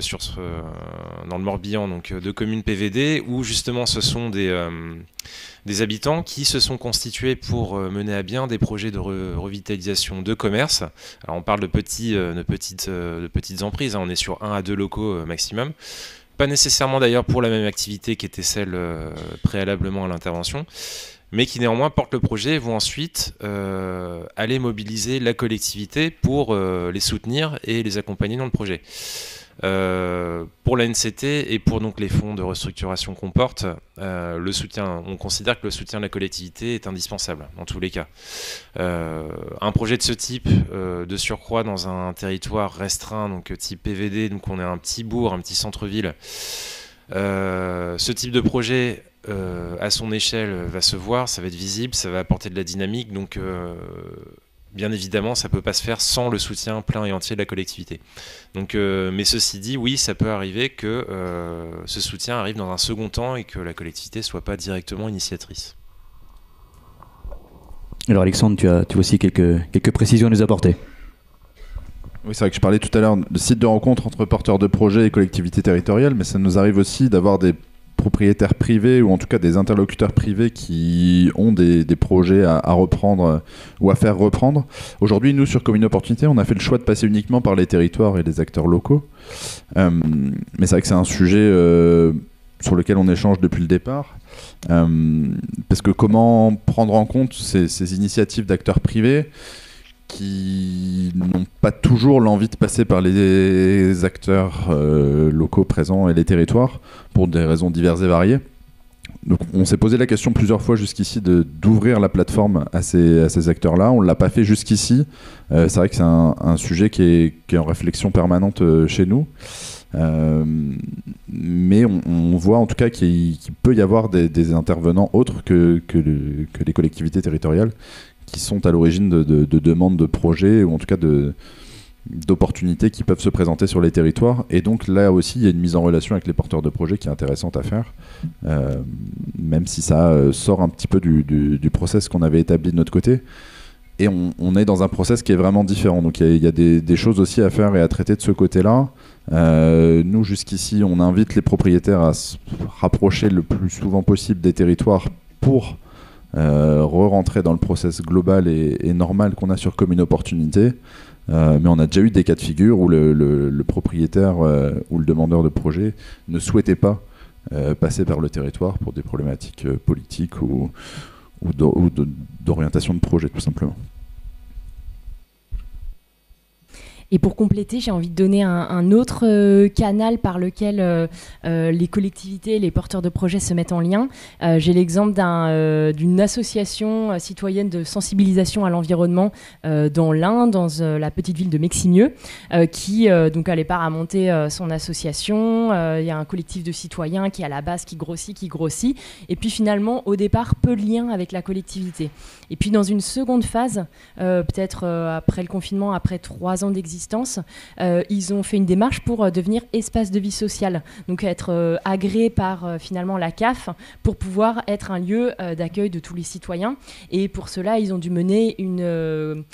dans le Morbihan, donc deux communes PVD où justement ce sont des habitants qui se sont constitués pour mener à bien des projets de revitalisation de commerce. Alors on parle de petites emprises, hein, on est sur 1 à 2 locaux maximum, pas nécessairement d'ailleurs pour la même activité qui était celle préalablement à l'intervention, mais qui néanmoins portent le projet et vont ensuite aller mobiliser la collectivité pour les soutenir et les accompagner dans le projet. Pour la NCT et pour donc les fonds de restructuration qu'on porte, le soutien, on considère que le soutien de la collectivité est indispensable dans tous les cas. Un projet de ce type, de surcroît dans un territoire restreint, donc type PVD, donc on est un petit bourg, un petit centre-ville, ce type de projet à son échelle va se voir, ça va être visible, ça va apporter de la dynamique, donc bien évidemment ça peut pas se faire sans le soutien plein et entier de la collectivité. Donc, mais ceci dit, oui, ça peut arriver que ce soutien arrive dans un second temps et que la collectivité soit pas directement initiatrice. Alors Alexandre, tu as aussi quelques précisions à nous apporter. Oui, c'est vrai que je parlais tout à l'heure de sites de rencontre entre porteurs de projets et collectivités territoriales, mais ça nous arrive aussi d'avoir des propriétaires privés, ou en tout cas des interlocuteurs privés qui ont des projets à reprendre ou à faire reprendre. Aujourd'hui, nous, sur Commune Opportunité, on a fait le choix de passer uniquement par les territoires et les acteurs locaux. Mais c'est vrai que c'est un sujet sur lequel on échange depuis le départ. Parce que comment prendre en compte ces initiatives d'acteurs privés qui n'ont pas toujours l'envie de passer par les acteurs locaux présents et les territoires pour des raisons diverses et variées. Donc on s'est posé la question plusieurs fois jusqu'ici d'ouvrir la plateforme à ces acteurs-là. On ne l'a pas fait jusqu'ici. C'est vrai que c'est un sujet qui est en réflexion permanente chez nous. Mais on voit en tout cas qu'il peut y avoir des intervenants autres que les collectivités territoriales qui sont à l'origine de demandes de projets ou en tout cas d'opportunités qui peuvent se présenter sur les territoires. Et donc là aussi, il y a une mise en relation avec les porteurs de projets qui est intéressante à faire, même si ça sort un petit peu du process qu'on avait établi de notre côté. Et on est dans un process qui est vraiment différent. Donc il y a des choses aussi à faire et à traiter de ce côté-là. Nous, jusqu'ici, on invite les propriétaires à se rapprocher le plus souvent possible des territoires pour re-rentrer dans le process global et normal qu'on a sur Commune Opportunité. Mais on a déjà eu des cas de figure où le propriétaire ou le demandeur de projet ne souhaitait pas passer par le territoire pour des problématiques politiques ou d'orientation de projet, tout simplement. Et pour compléter, j'ai envie de donner un autre canal par lequel les collectivités, les porteurs de projets se mettent en lien. J'ai l'exemple d'une association citoyenne de sensibilisation à l'environnement dans l'Ain, dans la petite ville de Meximieux, qui donc a les parts à monter son association. Il y a un collectif de citoyens qui à la base qui grossit. Et puis finalement, au départ, peu de lien avec la collectivité. Et puis dans une seconde phase, peut-être après le confinement, après 3 ans d'existence, ils ont fait une démarche pour devenir espace de vie sociale, donc être agréé par finalement la CAF pour pouvoir être un lieu d'accueil de tous les citoyens. Et pour cela, ils ont dû mener une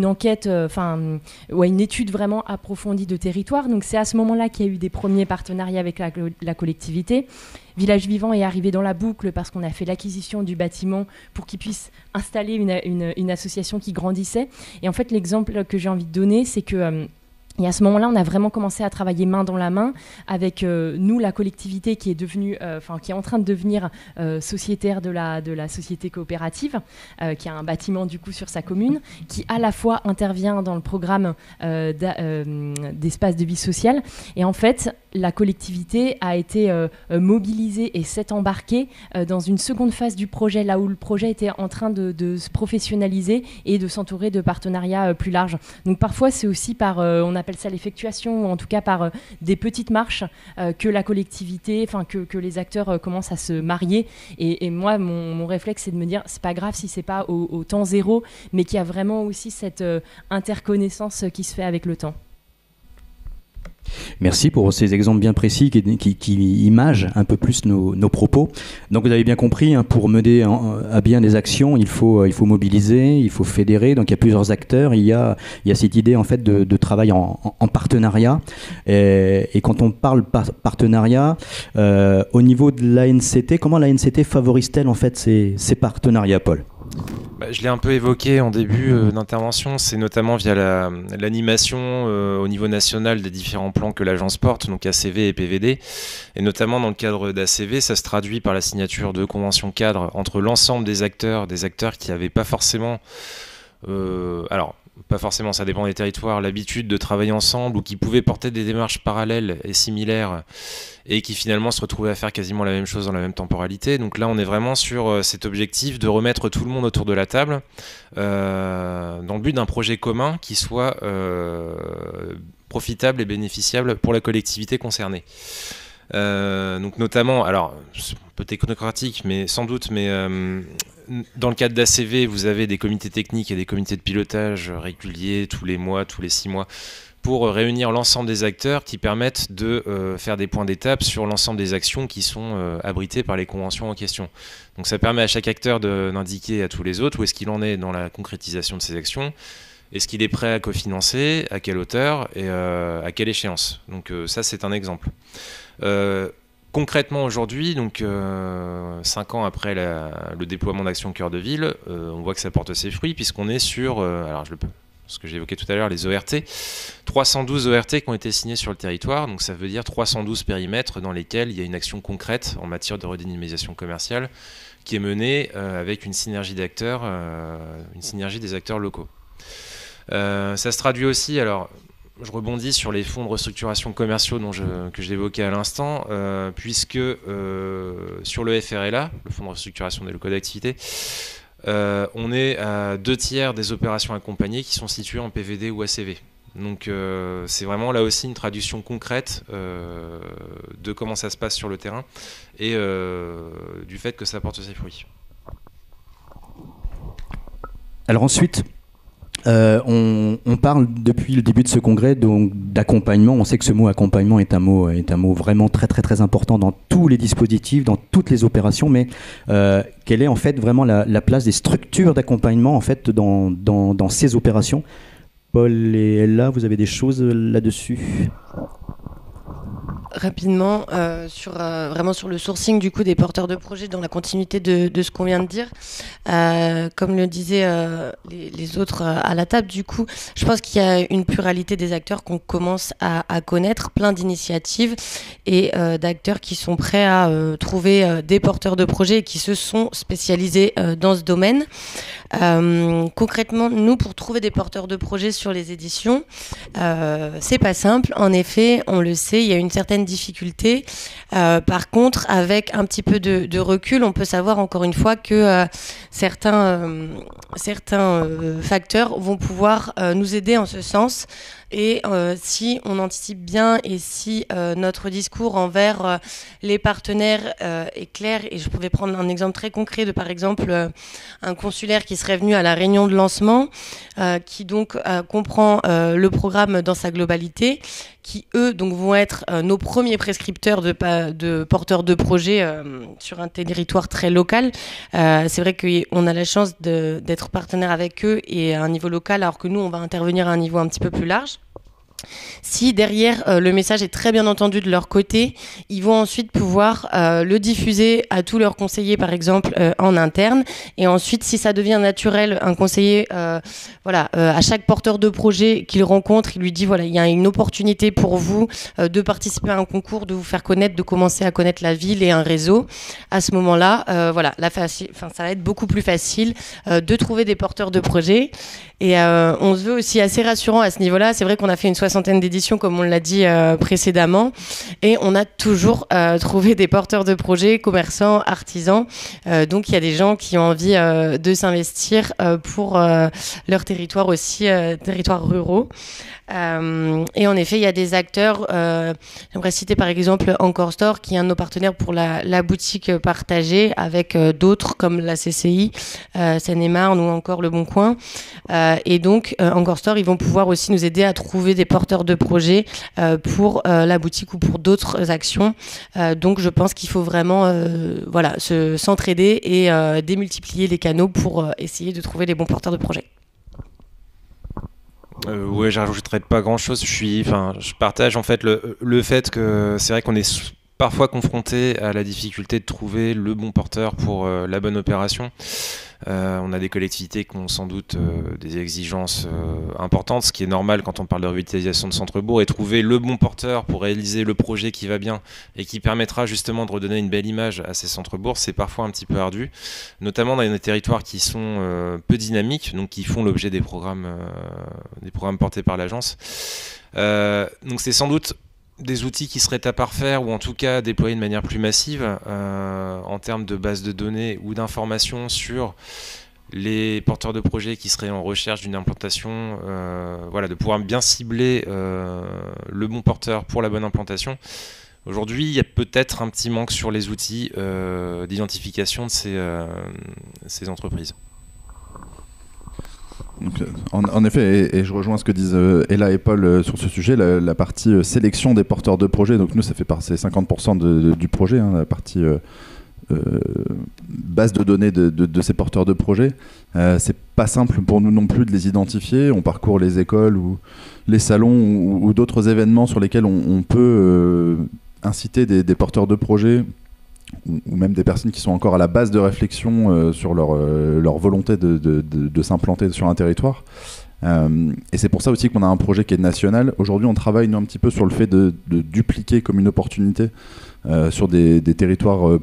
enquête, une étude vraiment approfondie de territoire. Donc c'est à ce moment-là qu'il y a eu des premiers partenariats avec la collectivité. Village Vivant est arrivé dans la boucle parce qu'on a fait l'acquisition du bâtiment pour qu'ils puissent installer une association qui grandissait. Et en fait, l'exemple que j'ai envie de donner, c'est que et à ce moment-là, on a vraiment commencé à travailler main dans la main avec nous, la collectivité qui est devenue, qui est en train de devenir sociétaire de la société coopérative, qui a un bâtiment du coup sur sa commune, qui à la fois intervient dans le programme d'espace de vie sociale. Et en fait, la collectivité a été mobilisée et s'est embarquée dans une seconde phase du projet, là où le projet était en train de se professionnaliser et de s'entourer de partenariats plus larges. Donc parfois, c'est aussi par, on appelle ça l'effectuation, ou en tout cas par des petites marches que la collectivité, que les acteurs commencent à se marier. Et moi, mon réflexe, c'est de me dire, c'est pas grave si c'est pas au temps zéro, mais qu'il y a vraiment aussi cette interconnaissance qui se fait avec le temps. Merci pour ces exemples bien précis qui imagent un peu plus nos propos. Donc vous avez bien compris, pour mener à bien des actions, il faut mobiliser, il faut fédérer. Donc il y a plusieurs acteurs. Il y a cette idée en fait de travail en partenariat. Et quand on parle partenariat, au niveau de l'ANCT, comment l'ANCT favorise-t-elle en fait ces partenariats, Paul ? Je l'ai un peu évoqué en début d'intervention, c'est notamment via l'animation au niveau national des différents plans que l'agence porte, donc ACV et PVD. Et notamment dans le cadre d'ACV, ça se traduit par la signature de conventions cadres entre l'ensemble des acteurs qui n'avaient pas forcément... pas forcément, ça dépend des territoires, l'habitude de travailler ensemble ou qui pouvaient porter des démarches parallèles et similaires et qui finalement se retrouvaient à faire quasiment la même chose dans la même temporalité. Donc là, on est vraiment sur cet objectif de remettre tout le monde autour de la table dans le but d'un projet commun qui soit profitable et bénéficiable pour la collectivité concernée. Donc notamment, alors c'est un peu technocratique, mais sans doute, mais dans le cadre d'ACV, vous avez des comités techniques et des comités de pilotage réguliers tous les mois, tous les 6 mois, pour réunir l'ensemble des acteurs qui permettent de faire des points d'étape sur l'ensemble des actions qui sont abritées par les conventions en question. Donc ça permet à chaque acteur d'indiquer à tous les autres où est-ce qu'il en est dans la concrétisation de ces actions. Est-ce qu'il est prêt à cofinancer, à quelle hauteur et à quelle échéance. Donc ça, c'est un exemple. Concrètement aujourd'hui, donc 5 ans après le déploiement d'Action Cœur de Ville, on voit que ça porte ses fruits puisqu'on est sur, ce que j'ai évoqué tout à l'heure, les ORT, 312 ORT qui ont été signés sur le territoire, donc ça veut dire 312 périmètres dans lesquels il y a une action concrète en matière de redynamisation commerciale qui est menée avec une synergie d'acteurs, une synergie des acteurs locaux. Ça se traduit aussi, alors je rebondis sur les fonds de restructuration commerciaux que j'évoquais à l'instant, puisque sur le FRLA, le fonds de restructuration des locaux d'activité, on est à 2/3 des opérations accompagnées qui sont situées en PVD ou ACV. Donc c'est vraiment là aussi une traduction concrète de comment ça se passe sur le terrain et du fait que ça porte ses fruits. Alors ensuite, on parle depuis le début de ce congrès donc d'accompagnement. On sait que ce mot accompagnement est un mot vraiment très très très important dans tous les dispositifs, dans toutes les opérations. Mais quelle est en fait vraiment la place des structures d'accompagnement en fait dans ces opérations? Paul et Ella, vous avez des choses là-dessus? Rapidement, vraiment sur le sourcing du coup des porteurs de projets dans la continuité de ce qu'on vient de dire. Comme le disaient les autres à la table, du coup, je pense qu'il y a une pluralité des acteurs qu'on commence à connaître, plein d'initiatives et d'acteurs qui sont prêts à trouver des porteurs de projets et qui se sont spécialisés dans ce domaine. Concrètement, nous, pour trouver des porteurs de projets sur les éditions, c'est pas simple. En effet, on le sait, il y a une certaine difficulté. Par contre, avec un petit peu de recul, on peut savoir encore une fois que certains facteurs vont pouvoir nous aider en ce sens. Et si on anticipe bien et si notre discours envers les partenaires est clair, et je pouvais prendre un exemple très concret de par exemple un consulaire qui serait venu à la réunion de lancement, qui donc comprend le programme dans sa globalité, qui eux donc vont être nos premiers prescripteurs de porteurs de projets sur un territoire très local. C'est vrai qu'on a la chance d'être partenaire avec eux et à un niveau local, alors que nous on va intervenir à un niveau un petit peu plus large. Si derrière le message est très bien entendu de leur côté, ils vont ensuite pouvoir le diffuser à tous leurs conseillers par exemple en interne, et ensuite si ça devient naturel, un conseiller à chaque porteur de projet qu'il rencontre, il lui dit voilà, il y a une opportunité pour vous de participer à un concours, de vous faire connaître, de commencer à connaître la ville et un réseau. À ce moment-là, ça va être beaucoup plus facile de trouver des porteurs de projets. Et on se veut aussi assez rassurant à ce niveau-là. C'est vrai qu'on a fait une 60aine d'éditions, comme on l'a dit précédemment, et on a toujours trouvé des porteurs de projets, commerçants, artisans. Donc il y a des gens qui ont envie de s'investir pour leur territoire aussi, territoires ruraux. Et en effet, il y a des acteurs, j'aimerais citer par exemple Encore Store, qui est un de nos partenaires pour la boutique partagée, avec d'autres comme la CCI, Seine-et-Marne ou encore Le Bon Coin. Et donc, Encore Store, ils vont pouvoir aussi nous aider à trouver des porteurs de projets pour la boutique ou pour d'autres actions. Donc, je pense qu'il faut vraiment s'entraider et démultiplier les canaux pour essayer de trouver les bons porteurs de projets. Ouais, j'ajouterais pas grand chose. Je partage en fait le fait que c'est vrai qu'on est parfois confronté à la difficulté de trouver le bon porteur pour la bonne opération. On a des collectivités qui ont sans doute des exigences importantes, ce qui est normal quand on parle de revitalisation de centre-bourg, et trouver le bon porteur pour réaliser le projet qui va bien et qui permettra justement de redonner une belle image à ces centres-bourgs, c'est parfois un petit peu ardu, notamment dans des territoires qui sont peu dynamiques, donc qui font l'objet des programmes portés par l'agence. Donc c'est sans doute des outils qui seraient à parfaire, ou en tout cas déployés de manière plus massive en termes de base de données ou d'informations sur les porteurs de projets qui seraient en recherche d'une implantation, de pouvoir bien cibler le bon porteur pour la bonne implantation. Aujourd'hui, il y a peut-être un petit manque sur les outils d'identification de ces entreprises. Donc, en effet, et je rejoins ce que disent Ella et Paul sur ce sujet, la partie sélection des porteurs de projets. Donc nous, ça fait c'est 50% du projet, la partie base de données de ces porteurs de projets. C'est pas simple pour nous non plus de les identifier. On parcourt les écoles ou les salons ou d'autres événements sur lesquels on peut inciter des porteurs de projets, ou même des personnes qui sont encore à la base de réflexion sur leur volonté de s'implanter sur un territoire. Et c'est pour ça aussi qu'on a un projet qui est national. Aujourd'hui, on travaille nous, un petit peu sur le fait de dupliquer comme une opportunité sur des territoires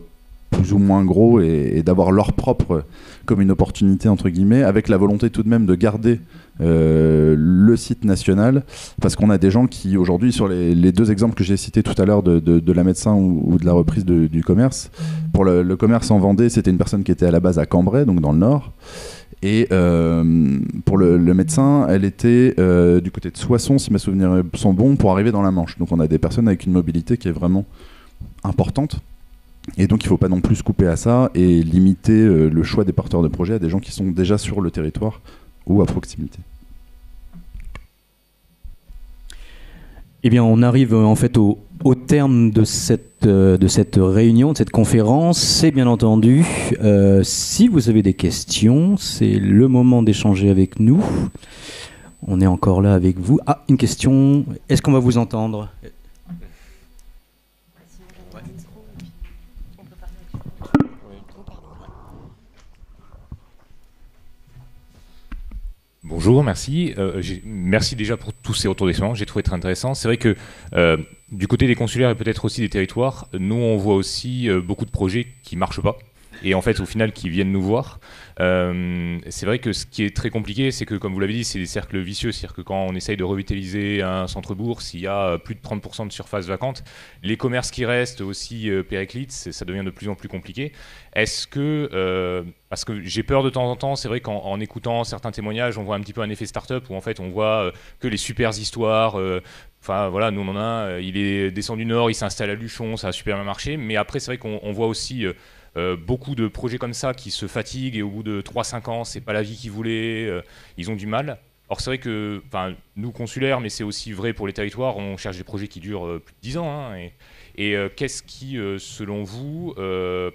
plus ou moins gros et d'avoir leur propre comme une opportunité entre guillemets, avec la volonté tout de même de garder le site national, parce qu'on a des gens qui aujourd'hui, sur les deux exemples que j'ai cités tout à l'heure de la médecin ou de la reprise du commerce, pour le commerce en Vendée, c'était une personne qui était à la base à Cambrai, donc dans le nord, et pour le médecin, elle était du côté de Soissons, si mes souvenirs sont bons, pour arriver dans la Manche. Donc on a des personnes avec une mobilité qui est vraiment importante. Et donc il ne faut pas non plus se couper à ça et limiter le choix des porteurs de projets à des gens qui sont déjà sur le territoire ou à proximité. Eh bien, on arrive en fait au terme de cette réunion, de cette conférence. C'est bien entendu, si vous avez des questions, c'est le moment d'échanger avec nous. On est encore là avec vous. Ah, une question. Est-ce qu'on va vous entendre ? Bonjour, merci. Merci déjà pour tous ces retours d'expérience, j'ai trouvé très intéressant. C'est vrai que du côté des consulaires et peut-être aussi des territoires, nous on voit aussi beaucoup de projets qui ne marchent pas et en fait au final qui viennent nous voir. C'est vrai que ce qui est très compliqué, c'est que comme vous l'avez dit, c'est des cercles vicieux, c'est-à-dire que quand on essaye de revitaliser un centre-bourg, s'il y a plus de 30% de surface vacante, les commerces qui restent aussi périclitent, ça devient de plus en plus compliqué. Est-ce que, parce que j'ai peur de temps en temps, c'est vrai qu'en écoutant certains témoignages, on voit un petit peu un effet start-up où en fait on voit que les super histoires, enfin voilà, nous on en a un, il est descendu du Nord, il s'installe à Luchon, ça a super bien marché, mais après c'est vrai qu'on voit aussi beaucoup de projets comme ça qui se fatiguent et au bout de 3-5 ans, c'est pas la vie qu'ils voulaient, ils ont du mal. Or c'est vrai que, nous consulaires, mais c'est aussi vrai pour les territoires, on cherche des projets qui durent plus de 10 ans. Hein, et qu'est-ce qui, selon vous,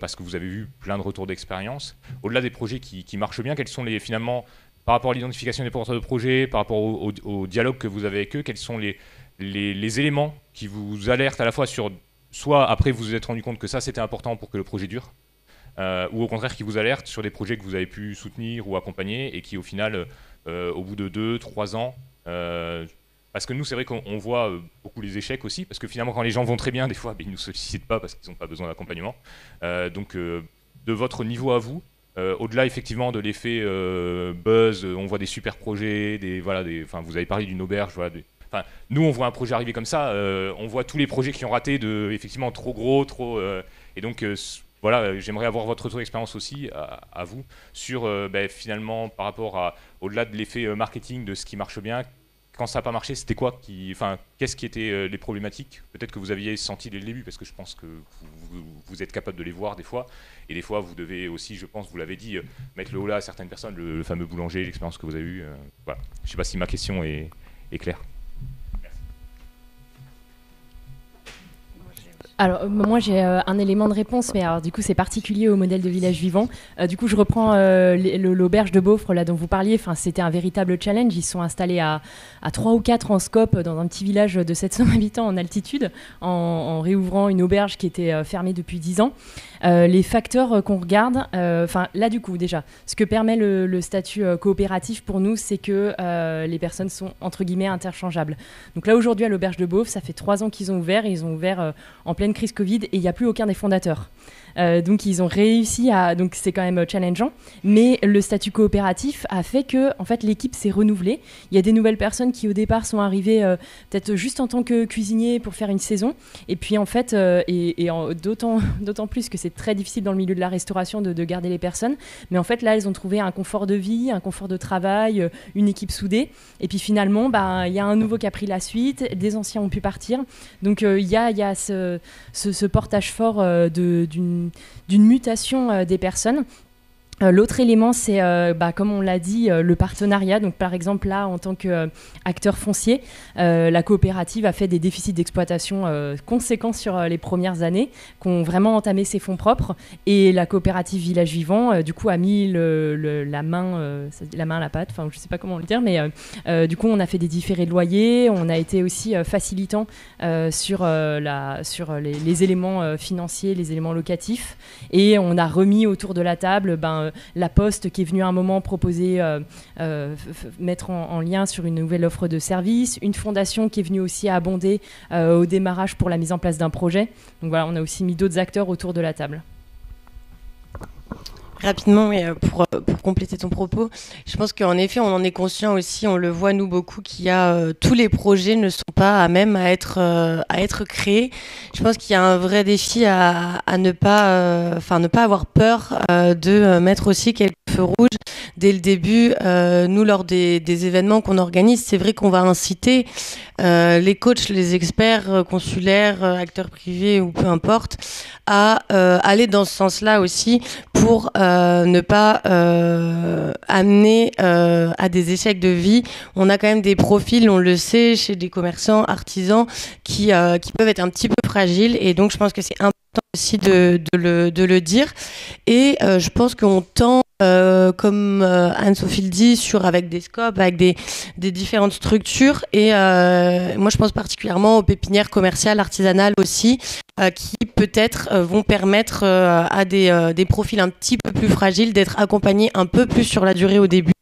parce que vous avez vu plein de retours d'expérience, au-delà des projets qui marchent bien, quels sont finalement, par rapport à l'identification des porteurs de projets, par rapport au dialogue que vous avez avec eux, quels sont les éléments qui vous alertent à la fois sur, soit après vous vous êtes rendu compte que ça c'était important pour que le projet dure, ou au contraire qui vous alertent sur des projets que vous avez pu soutenir ou accompagner et qui au final, au bout de 2-3 ans, parce que nous c'est vrai qu'on voit beaucoup les échecs aussi, parce que finalement quand les gens vont très bien, des fois ils ne nous sollicitent pas parce qu'ils n'ont pas besoin d'accompagnement. Donc de votre niveau à vous, au-delà effectivement de l'effet buzz, on voit des super projets, vous avez parlé d'une auberge, voilà, nous on voit un projet arriver comme ça, on voit tous les projets qui ont raté effectivement trop gros, et donc voilà, j'aimerais avoir votre retour d'expérience aussi à vous sur finalement par rapport au-delà de l'effet marketing de ce qui marche bien, quand ça n'a pas marché, c'était quoi qu'est-ce qui étaient les problématiques? Peut-être que vous aviez senti dès le début, parce que je pense que vous êtes capable de les voir des fois, et des fois vous devez aussi, je pense, vous l'avez dit, mettre le haut là à certaines personnes, le fameux boulanger, l'expérience que vous avez eue. Voilà. Je ne sais pas si ma question est claire. Alors moi j'ai un élément de réponse, mais alors du coup c'est particulier au modèle de village vivant. Du coup je reprends l'auberge de Beaufre là dont vous parliez. Enfin c'était un véritable challenge. Ils sont installés à 3 ou 4 en scope dans un petit village de 700 habitants en altitude, en réouvrant une auberge qui était fermée depuis 10 ans. Les facteurs qu'on regarde, là du coup déjà, ce que permet le statut coopératif pour nous, c'est que les personnes sont entre guillemets interchangeables. Donc là aujourd'hui à l'auberge de Beaufre, ça fait 3 ans qu'ils ont ouvert, et ils ont ouvert en pleine crise Covid, et il n'y a plus aucun des fondateurs. Donc ils ont réussi donc c'est quand même challengeant, mais le statut coopératif a fait que en fait l'équipe s'est renouvelée. Il y a des nouvelles personnes qui au départ sont arrivées peut-être juste en tant que cuisinier pour faire une saison, et puis en fait d'autant plus que c'est très difficile dans le milieu de la restauration de garder les personnes, mais en fait là elles ont trouvé un confort de vie, un confort de travail, une équipe soudée, et puis finalement il y a un nouveau qui a pris la suite, des anciens ont pu partir, donc il y a ce portage fort d'une mutation des personnes. L'autre élément, c'est, comme on l'a dit, le partenariat. Donc, par exemple, là, en tant qu'acteur foncier, la coopérative a fait des déficits d'exploitation conséquents sur les premières années, qui ont vraiment entamé ses fonds propres. Et la coopérative Village Vivant, du coup, a mis la main à la pâte. Enfin, je ne sais pas comment le dire, mais du coup, on a fait des différés de loyer. On a été aussi facilitant sur les éléments financiers, les éléments locatifs. Et on a remis autour de la table la Poste qui est venue à un moment proposer, mettre en lien sur une nouvelle offre de service, une fondation qui est venue aussi abonder au démarrage pour la mise en place d'un projet. Donc voilà, on a aussi mis d'autres acteurs autour de la table. Rapidement, et pour compléter ton propos, je pense qu'en effet, on en est conscient aussi, on le voit nous beaucoup, qu'il y a tous les projets ne sont pas à même à être créés. Je pense qu'il y a un vrai défi à ne pas avoir peur de mettre aussi quelques feux rouges dès le début. Nous, lors des événements qu'on organise, c'est vrai qu'on va inciter les coachs, les experts consulaires, acteurs privés ou peu importe, à aller dans ce sens-là aussi pour ne pas amener à des échecs de vie. On a quand même des profils, on le sait, chez des commerçants, artisans, qui peuvent être un petit peu fragiles, et donc je pense que c'est important aussi de le dire. Et je pense qu'on tend, comme Anne-Sophie le dit, avec des scopes, avec des différentes structures, et moi je pense particulièrement aux pépinières commerciales, artisanales aussi, qui peut-être vont permettre à des profils un petit peu plus fragiles d'être accompagnés un peu plus sur la durée au début,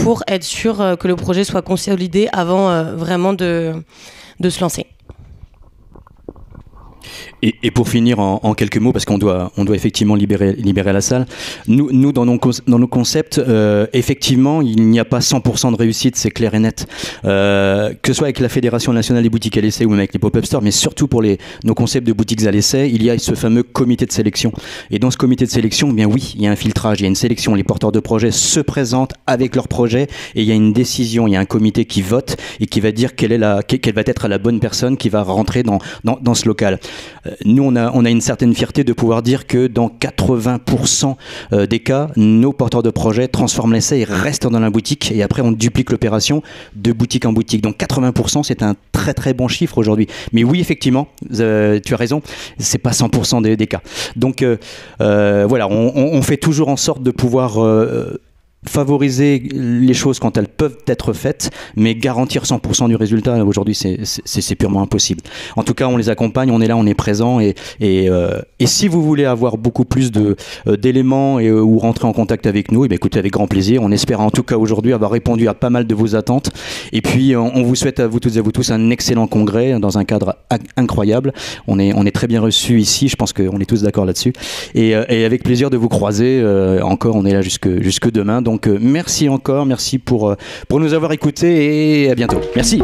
pour être sûr que le projet soit consolidé avant vraiment de se lancer. Et pour finir en quelques mots, parce qu'on doit effectivement libérer la salle, nous dans nos concepts, effectivement, il n'y a pas 100% de réussite, c'est clair et net. Que ce soit avec la Fédération nationale des boutiques à l'essai ou même avec les pop-up stores, mais surtout pour nos concepts de boutiques à l'essai, il y a ce fameux comité de sélection. Et dans ce comité de sélection, eh bien oui, il y a un filtrage, il y a une sélection. Les porteurs de projets se présentent avec leur projet et il y a une décision, il y a un comité qui vote et qui va dire quelle va être la bonne personne qui va rentrer dans ce local. Nous, on a une certaine fierté de pouvoir dire que dans 80% des cas, nos porteurs de projets transforment l'essai et restent dans la boutique, et après on duplique l'opération de boutique en boutique. Donc 80%, c'est un très très bon chiffre aujourd'hui. Mais oui, effectivement, tu as raison, c'est pas 100% des cas. Donc voilà, on fait toujours en sorte de pouvoir favoriser les choses quand elles peuvent être faites, mais garantir 100% du résultat, aujourd'hui, c'est purement impossible. En tout cas, on les accompagne, on est là, on est présent, et si vous voulez avoir beaucoup plus d'éléments ou rentrer en contact avec nous, écoutez, avec grand plaisir. On espère en tout cas aujourd'hui avoir répondu à pas mal de vos attentes, et puis on vous souhaite à vous toutes et à vous tous un excellent congrès dans un cadre incroyable. On est très bien reçus ici, je pense qu'on est tous d'accord là-dessus, et avec plaisir de vous croiser encore. On est là jusque demain. Donc merci encore, merci pour nous avoir écoutés, et à bientôt. Merci.